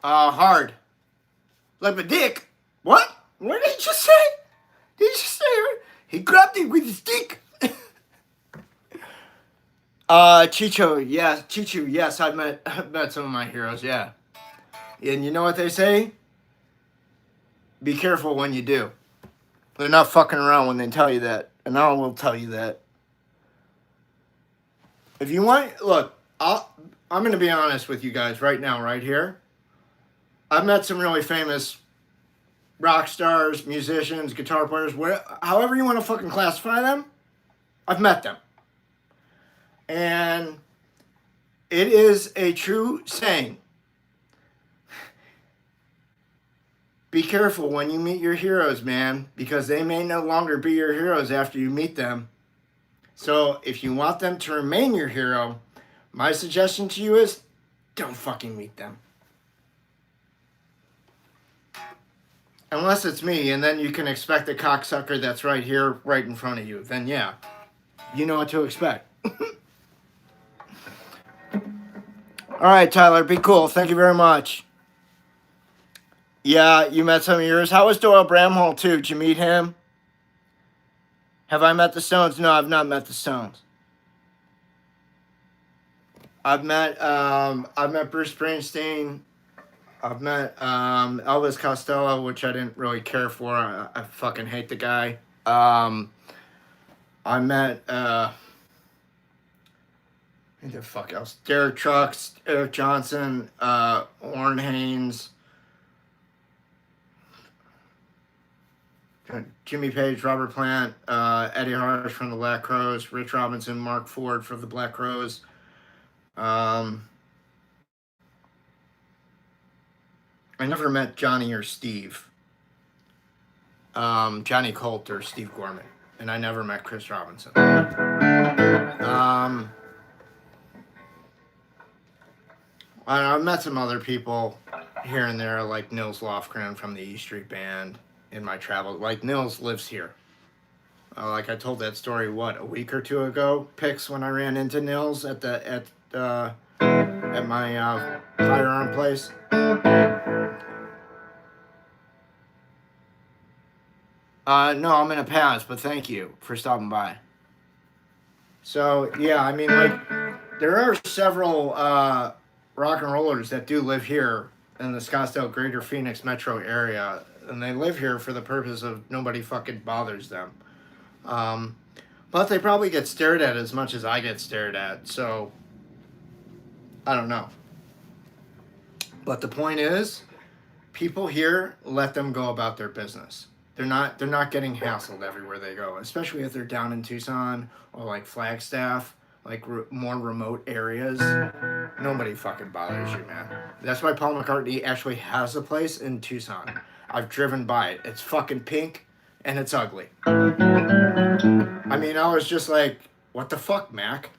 Hard. Like my dick. What? What did he just say? Did he just say? He grabbed it with his dick. Chicho, yes, I've met some of my heroes, yeah. And you know what they say? Be careful when you do. They're not fucking around when they tell you that. And I will tell you that. If you want, look, I'm going to be honest with you guys right now, right here. I've met some really famous rock stars, musicians, guitar players, however you want to fucking classify them. I've met them. And it is a true saying. Be careful when you meet your heroes, man, because they may no longer be your heroes after you meet them. So if you want them to remain your hero, my suggestion to you is don't fucking meet them. Unless it's me, and then you can expect the cocksucker that's right here, right in front of you. Then yeah, you know what to expect. All right, Tyler, be cool. Thank you very much. Yeah, you met some of yours. How was Doyle Bramhall, too? Did you meet him? Have I met the Stones? No, I've not met the Stones. I've met Bruce Springsteen. I've met Elvis Costello, which I didn't really care for. I fucking hate the guy. I met Who the fuck else? Derek Trucks, Eric Johnson, Warren Haynes, Jimmy Page, Robert Plant, Eddie Harsh from the Black Crowes, Rich Robinson, Mark Ford from the Black Crowes. I never met Johnny or Steve. Johnny Colt or Steve Gorman. And I never met Chris Robinson. I've met some other people here and there, like Nils Lofgren from the E Street Band in my travel. Like, Nils lives here. Like I told that story, what, a week or two ago? Pics when I ran into Nils at my firearm place. No, I'm gonna pass, but thank you for stopping by. So, yeah, I mean, like, there are several rock and rollers that do live here in the Scottsdale Greater Phoenix metro area, and they live here for the purpose of nobody fucking bothers them. But they probably get stared at as much as I get stared at, so I don't know. But the point is, people here let them go about their business. They're not getting hassled everywhere they go, especially if they're down in Tucson or like Flagstaff, like more remote areas. Nobody fucking bothers you, man. That's why Paul McCartney actually has a place in Tucson. I've driven by it. It's fucking pink and it's ugly. I mean, I was just like, what the fuck, Mac?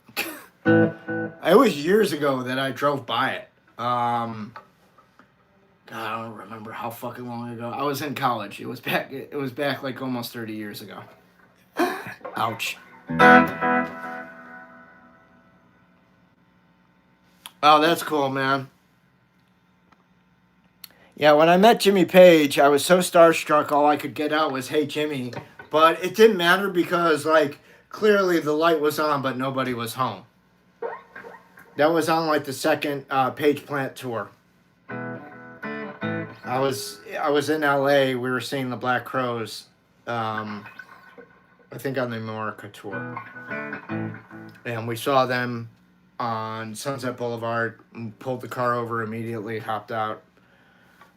It was years ago that I drove by it. God, I don't remember how fucking long ago. I was in college. It was back like almost 30 years ago. Ouch. Oh, that's cool, man. Yeah, when I met Jimmy Page, I was so starstruck, all I could get out was, hey, Jimmy. But it didn't matter because, like, clearly the light was on, but nobody was home. That was on, like, the second Page Plant tour. I was in LA. We were seeing the Black Crowes, I think on the America tour, and we saw them on Sunset Boulevard. Pulled the car over immediately, hopped out,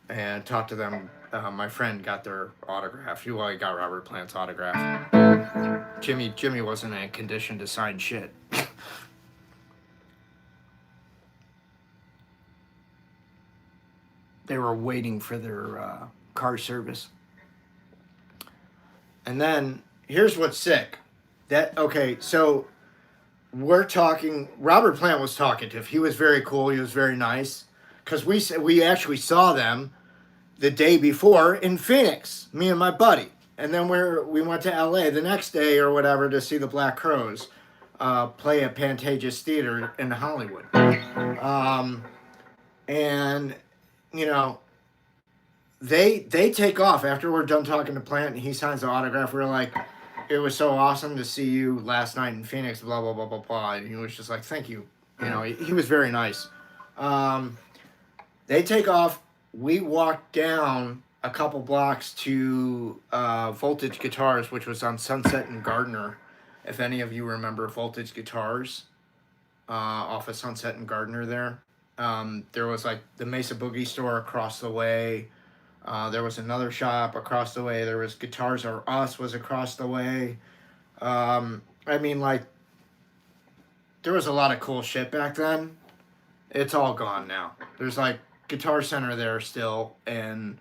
and talked to them. My friend got their autograph. Well, he got Robert Plant's autograph. Jimmy wasn't in a condition to sign shit. They were waiting for their car service. And then, here's what's sick. So we're talking, Robert Plant was talkative. He was very cool. He was very nice. Because we actually saw them the day before in Phoenix, me and my buddy. And then we went to LA the next day or whatever to see the Black Crowes play at Pantages Theater in Hollywood. And... you know, they take off after we're done talking to Plant and he signs the autograph. We're like, it was so awesome to see you last night in Phoenix, blah, blah, blah, blah, blah. And he was just like, thank you. You know, he was very nice. They take off. We walk down a couple blocks to Voltage Guitars, which was on Sunset and Gardner. If any of you remember Voltage Guitars off of Sunset and Gardner there. There was like the Mesa Boogie store across the way. There was another shop across the way. There was Guitars R Us was across the way. I mean, like, there was a lot of cool shit back then. It's all gone now. There's like Guitar Center there still, and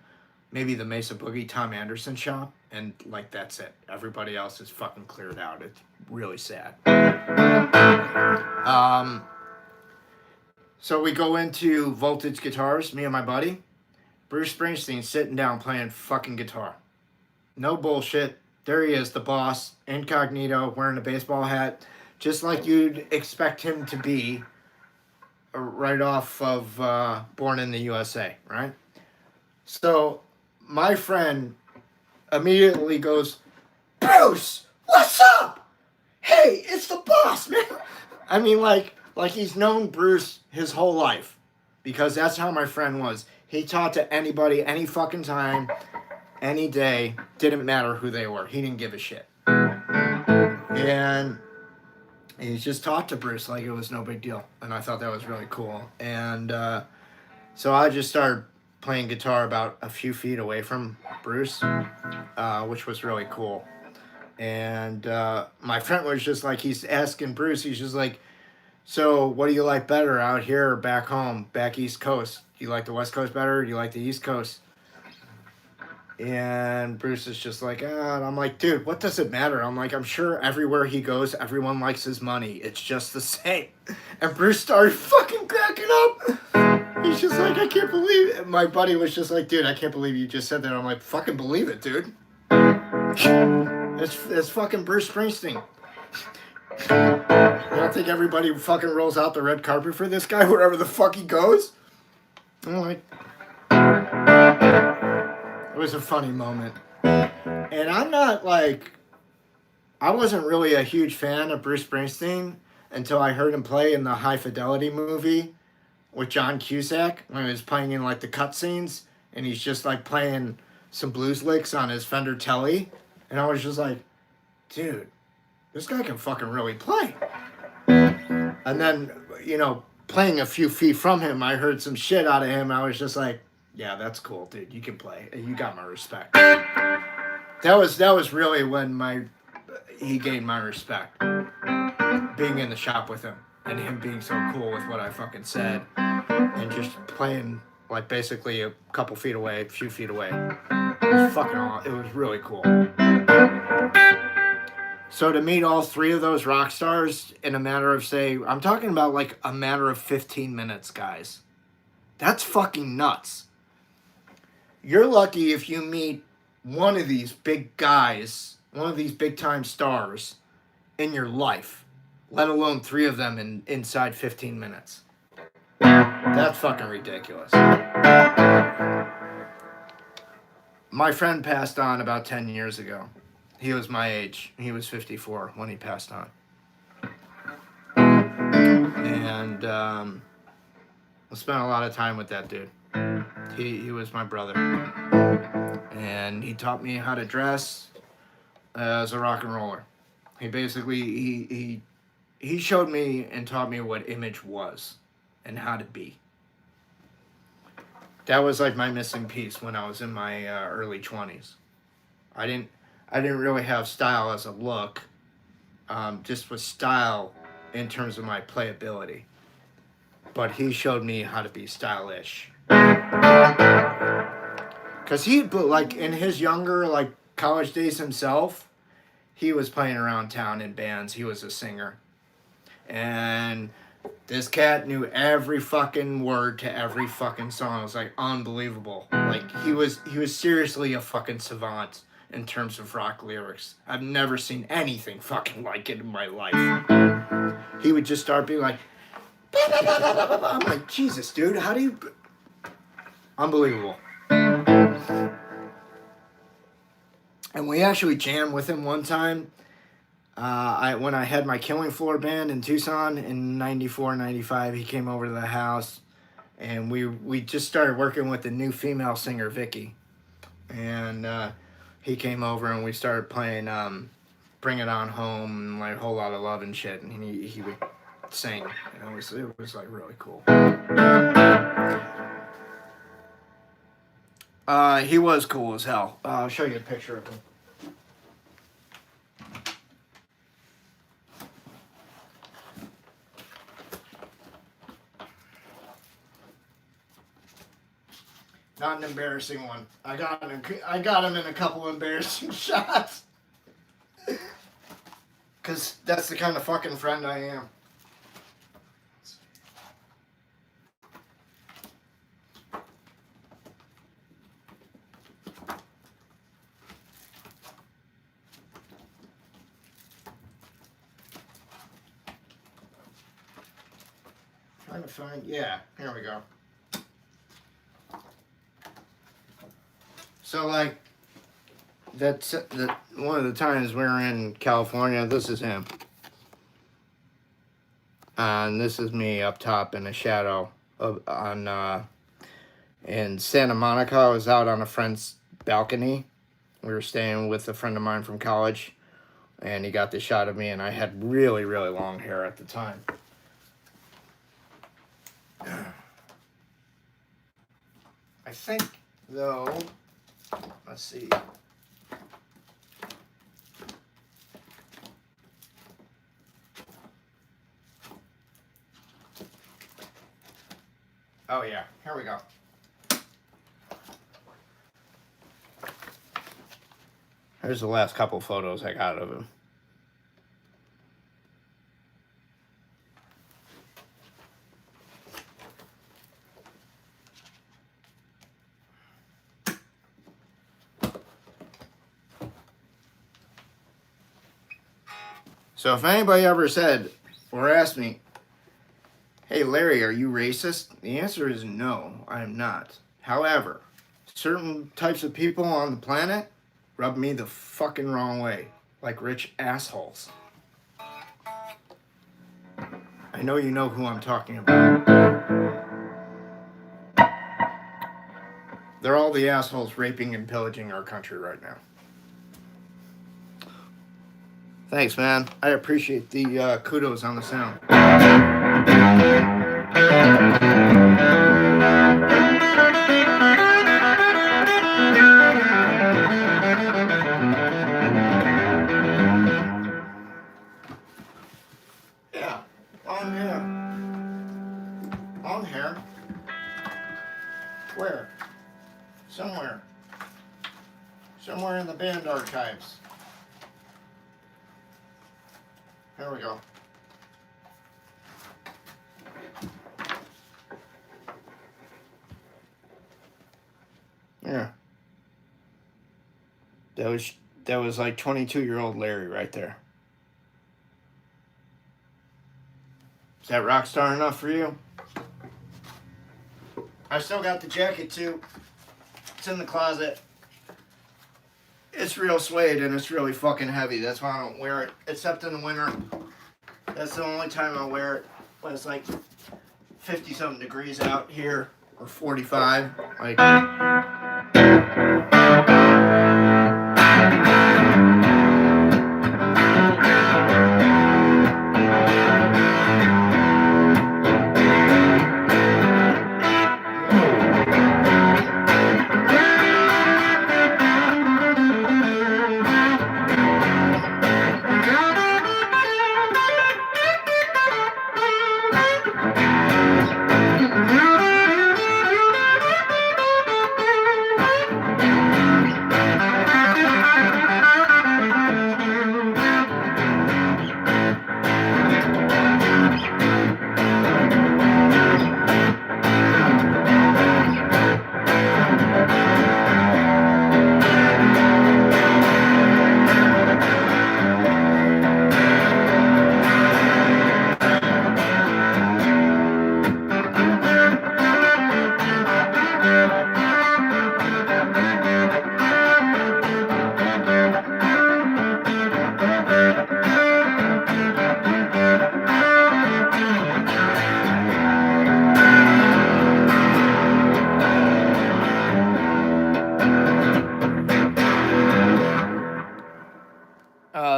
maybe the Mesa Boogie Tom Anderson shop, and like that's it. Everybody else is fucking cleared out. It's really sad. So we go into Voltage Guitars, me and my buddy. Bruce Springsteen sitting down playing fucking guitar. No bullshit. There he is, the boss, incognito, wearing a baseball hat, just like you'd expect him to be right off of Born in the USA, right? So my friend immediately goes, Bruce, what's up? Hey, it's the boss, man. I mean, like he's known Bruce his whole life, because that's how my friend was. He talked to anybody, any fucking time, any day. Didn't matter who they were. He didn't give a shit. And And he just talked to Bruce like it was no big deal. And I thought that was really cool. And so I just started playing guitar about a few feet away from Bruce, which was really cool. And my friend was just like, he's asking Bruce, he's just like, so what do you like better, out here or back home, back East Coast? Do you like the West Coast better, or do you like the East Coast? And Bruce is just like, and I'm like, dude, what does it matter? I'm like, I'm sure everywhere he goes, everyone likes his money. It's just the same. And Bruce started fucking cracking up. He's just like, I can't believe it. My buddy was just like, dude, I can't believe you just said that. I'm like, fucking believe it, dude. It's fucking Bruce Springsteen. You don't think everybody fucking rolls out the red carpet for this guy wherever the fuck he goes? I'm like, it was a funny moment. And I'm not like, I wasn't really a huge fan of Bruce Springsteen until I heard him play in the High Fidelity movie with John Cusack, when he was playing in like the cutscenes, and he's just like playing some blues licks on his Fender Telly. And I was just like, dude, this guy can fucking really play. And then, you know, playing a few feet from him, I heard some shit out of him. I was just like, yeah, that's cool, dude. You can play. You got my respect. That was really when he gained my respect. Being in the shop with him and him being so cool with what I fucking said and just playing like basically a couple feet away, a few feet away. It was fucking awesome. It was really cool. So to meet all three of those rock stars in a matter of, say, I'm talking about like a matter of 15 minutes, guys. That's fucking nuts. You're lucky if you meet one of these big guys, one of these big time stars in your life, let alone three of them inside 15 minutes. That's fucking ridiculous. My friend passed on about 10 years ago. He was my age. He was 54 when he passed on. And I spent a lot of time with that dude. He was my brother. And he taught me how to dress as a rock and roller. He basically, he showed me and taught me what image was and how to be. That was like my missing piece when I was in my early 20s. I didn't really have style as a look, just with style in terms of my playability. But he showed me how to be stylish. Because like in his younger, like college days himself, he was playing around town in bands. He was a singer. And this cat knew every fucking word to every fucking song. It was like unbelievable. Like he was seriously a fucking savant in terms of rock lyrics. I've never seen anything fucking like it in my life. He would just start being like, bah, bah, bah, bah, bah, bah. I'm like, Jesus, dude, how do you... Unbelievable. And we actually jammed with him one time. When I had my Killing Floor band in Tucson in 94, 95, he came over to the house. And we just started working with the new female singer, Vicky. And he came over and we started playing Bring It On Home and like a whole lot of love and shit. And he would sing. And it was like really cool. He was cool as hell. I'll show you a picture of him. Not an embarrassing one. I got him in a couple embarrassing shots. Cause that's the kind of fucking friend I am. Trying to find, yeah, here we go. So like, that's one of the times we were in California. This is him, and this is me up top in the shadow in Santa Monica. I was out on a friend's balcony. We were staying with a friend of mine from college. And he got the shot of me, and I had really, really long hair at the time. I think, though, let's see. Oh, yeah, here we go. Here's the last couple photos I got of him. So if anybody ever said or asked me, hey Larry, are you racist? The answer is no, I am not. However, certain types of people on the planet rub me the fucking wrong way, like rich assholes. I know you know who I'm talking about. They're all the assholes raping and pillaging our country right now. Thanks, man. I appreciate the kudos on the sound. Yeah, long hair. Long hair. Where? Somewhere. Somewhere in the band archives. There we go. Yeah. That was like 22-year-old Larry right there. Is that rock star enough for you? I still got the jacket too. It's in the closet. It's real suede and it's really fucking heavy. That's why I don't wear it, except in the winter. That's the only time I wear it when it's like 50-something degrees out here, or 45. Like.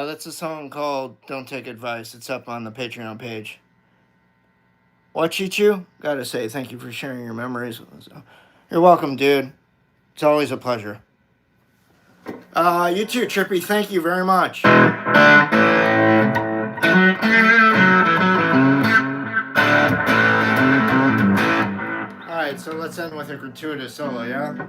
That's a song called Don't Take Advice. It's up on the Patreon page. What, Chichu? Gotta say, thank you for sharing your memories. You're welcome, dude. It's always a pleasure. You too, Trippy. Thank you very much. Alright, so let's end with a gratuitous solo, yeah?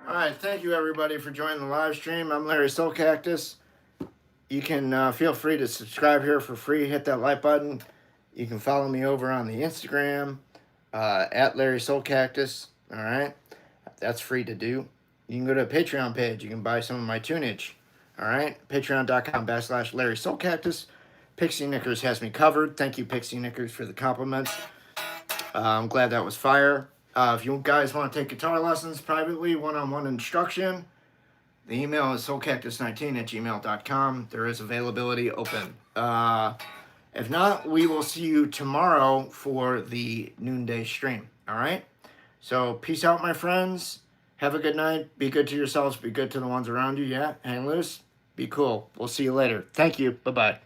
Alright, thank you everybody for joining the live stream. I'm Larry Soulcactus. You can feel free to subscribe here for free. Hit that like button. You can follow me over on the Instagram at Larry Soulcactus. Alright, that's free to do. You can go to a Patreon page. You can buy some of my tunage. Alright, patreon.com/Larry Soulcactus. Pixie Knickers has me covered. Thank you, Pixie Knickers, for the compliments. I'm glad that was fire. If you guys want to take guitar lessons privately, one-on-one instruction, The email is soulcactus19@gmail.com. There is availability open. If not, we will see you tomorrow for the noonday stream. All right? So peace out, my friends. Have a good night. Be good to yourselves. Be good to the ones around you. Yeah? Hang loose. Be cool. We'll see you later. Thank you. Bye-bye.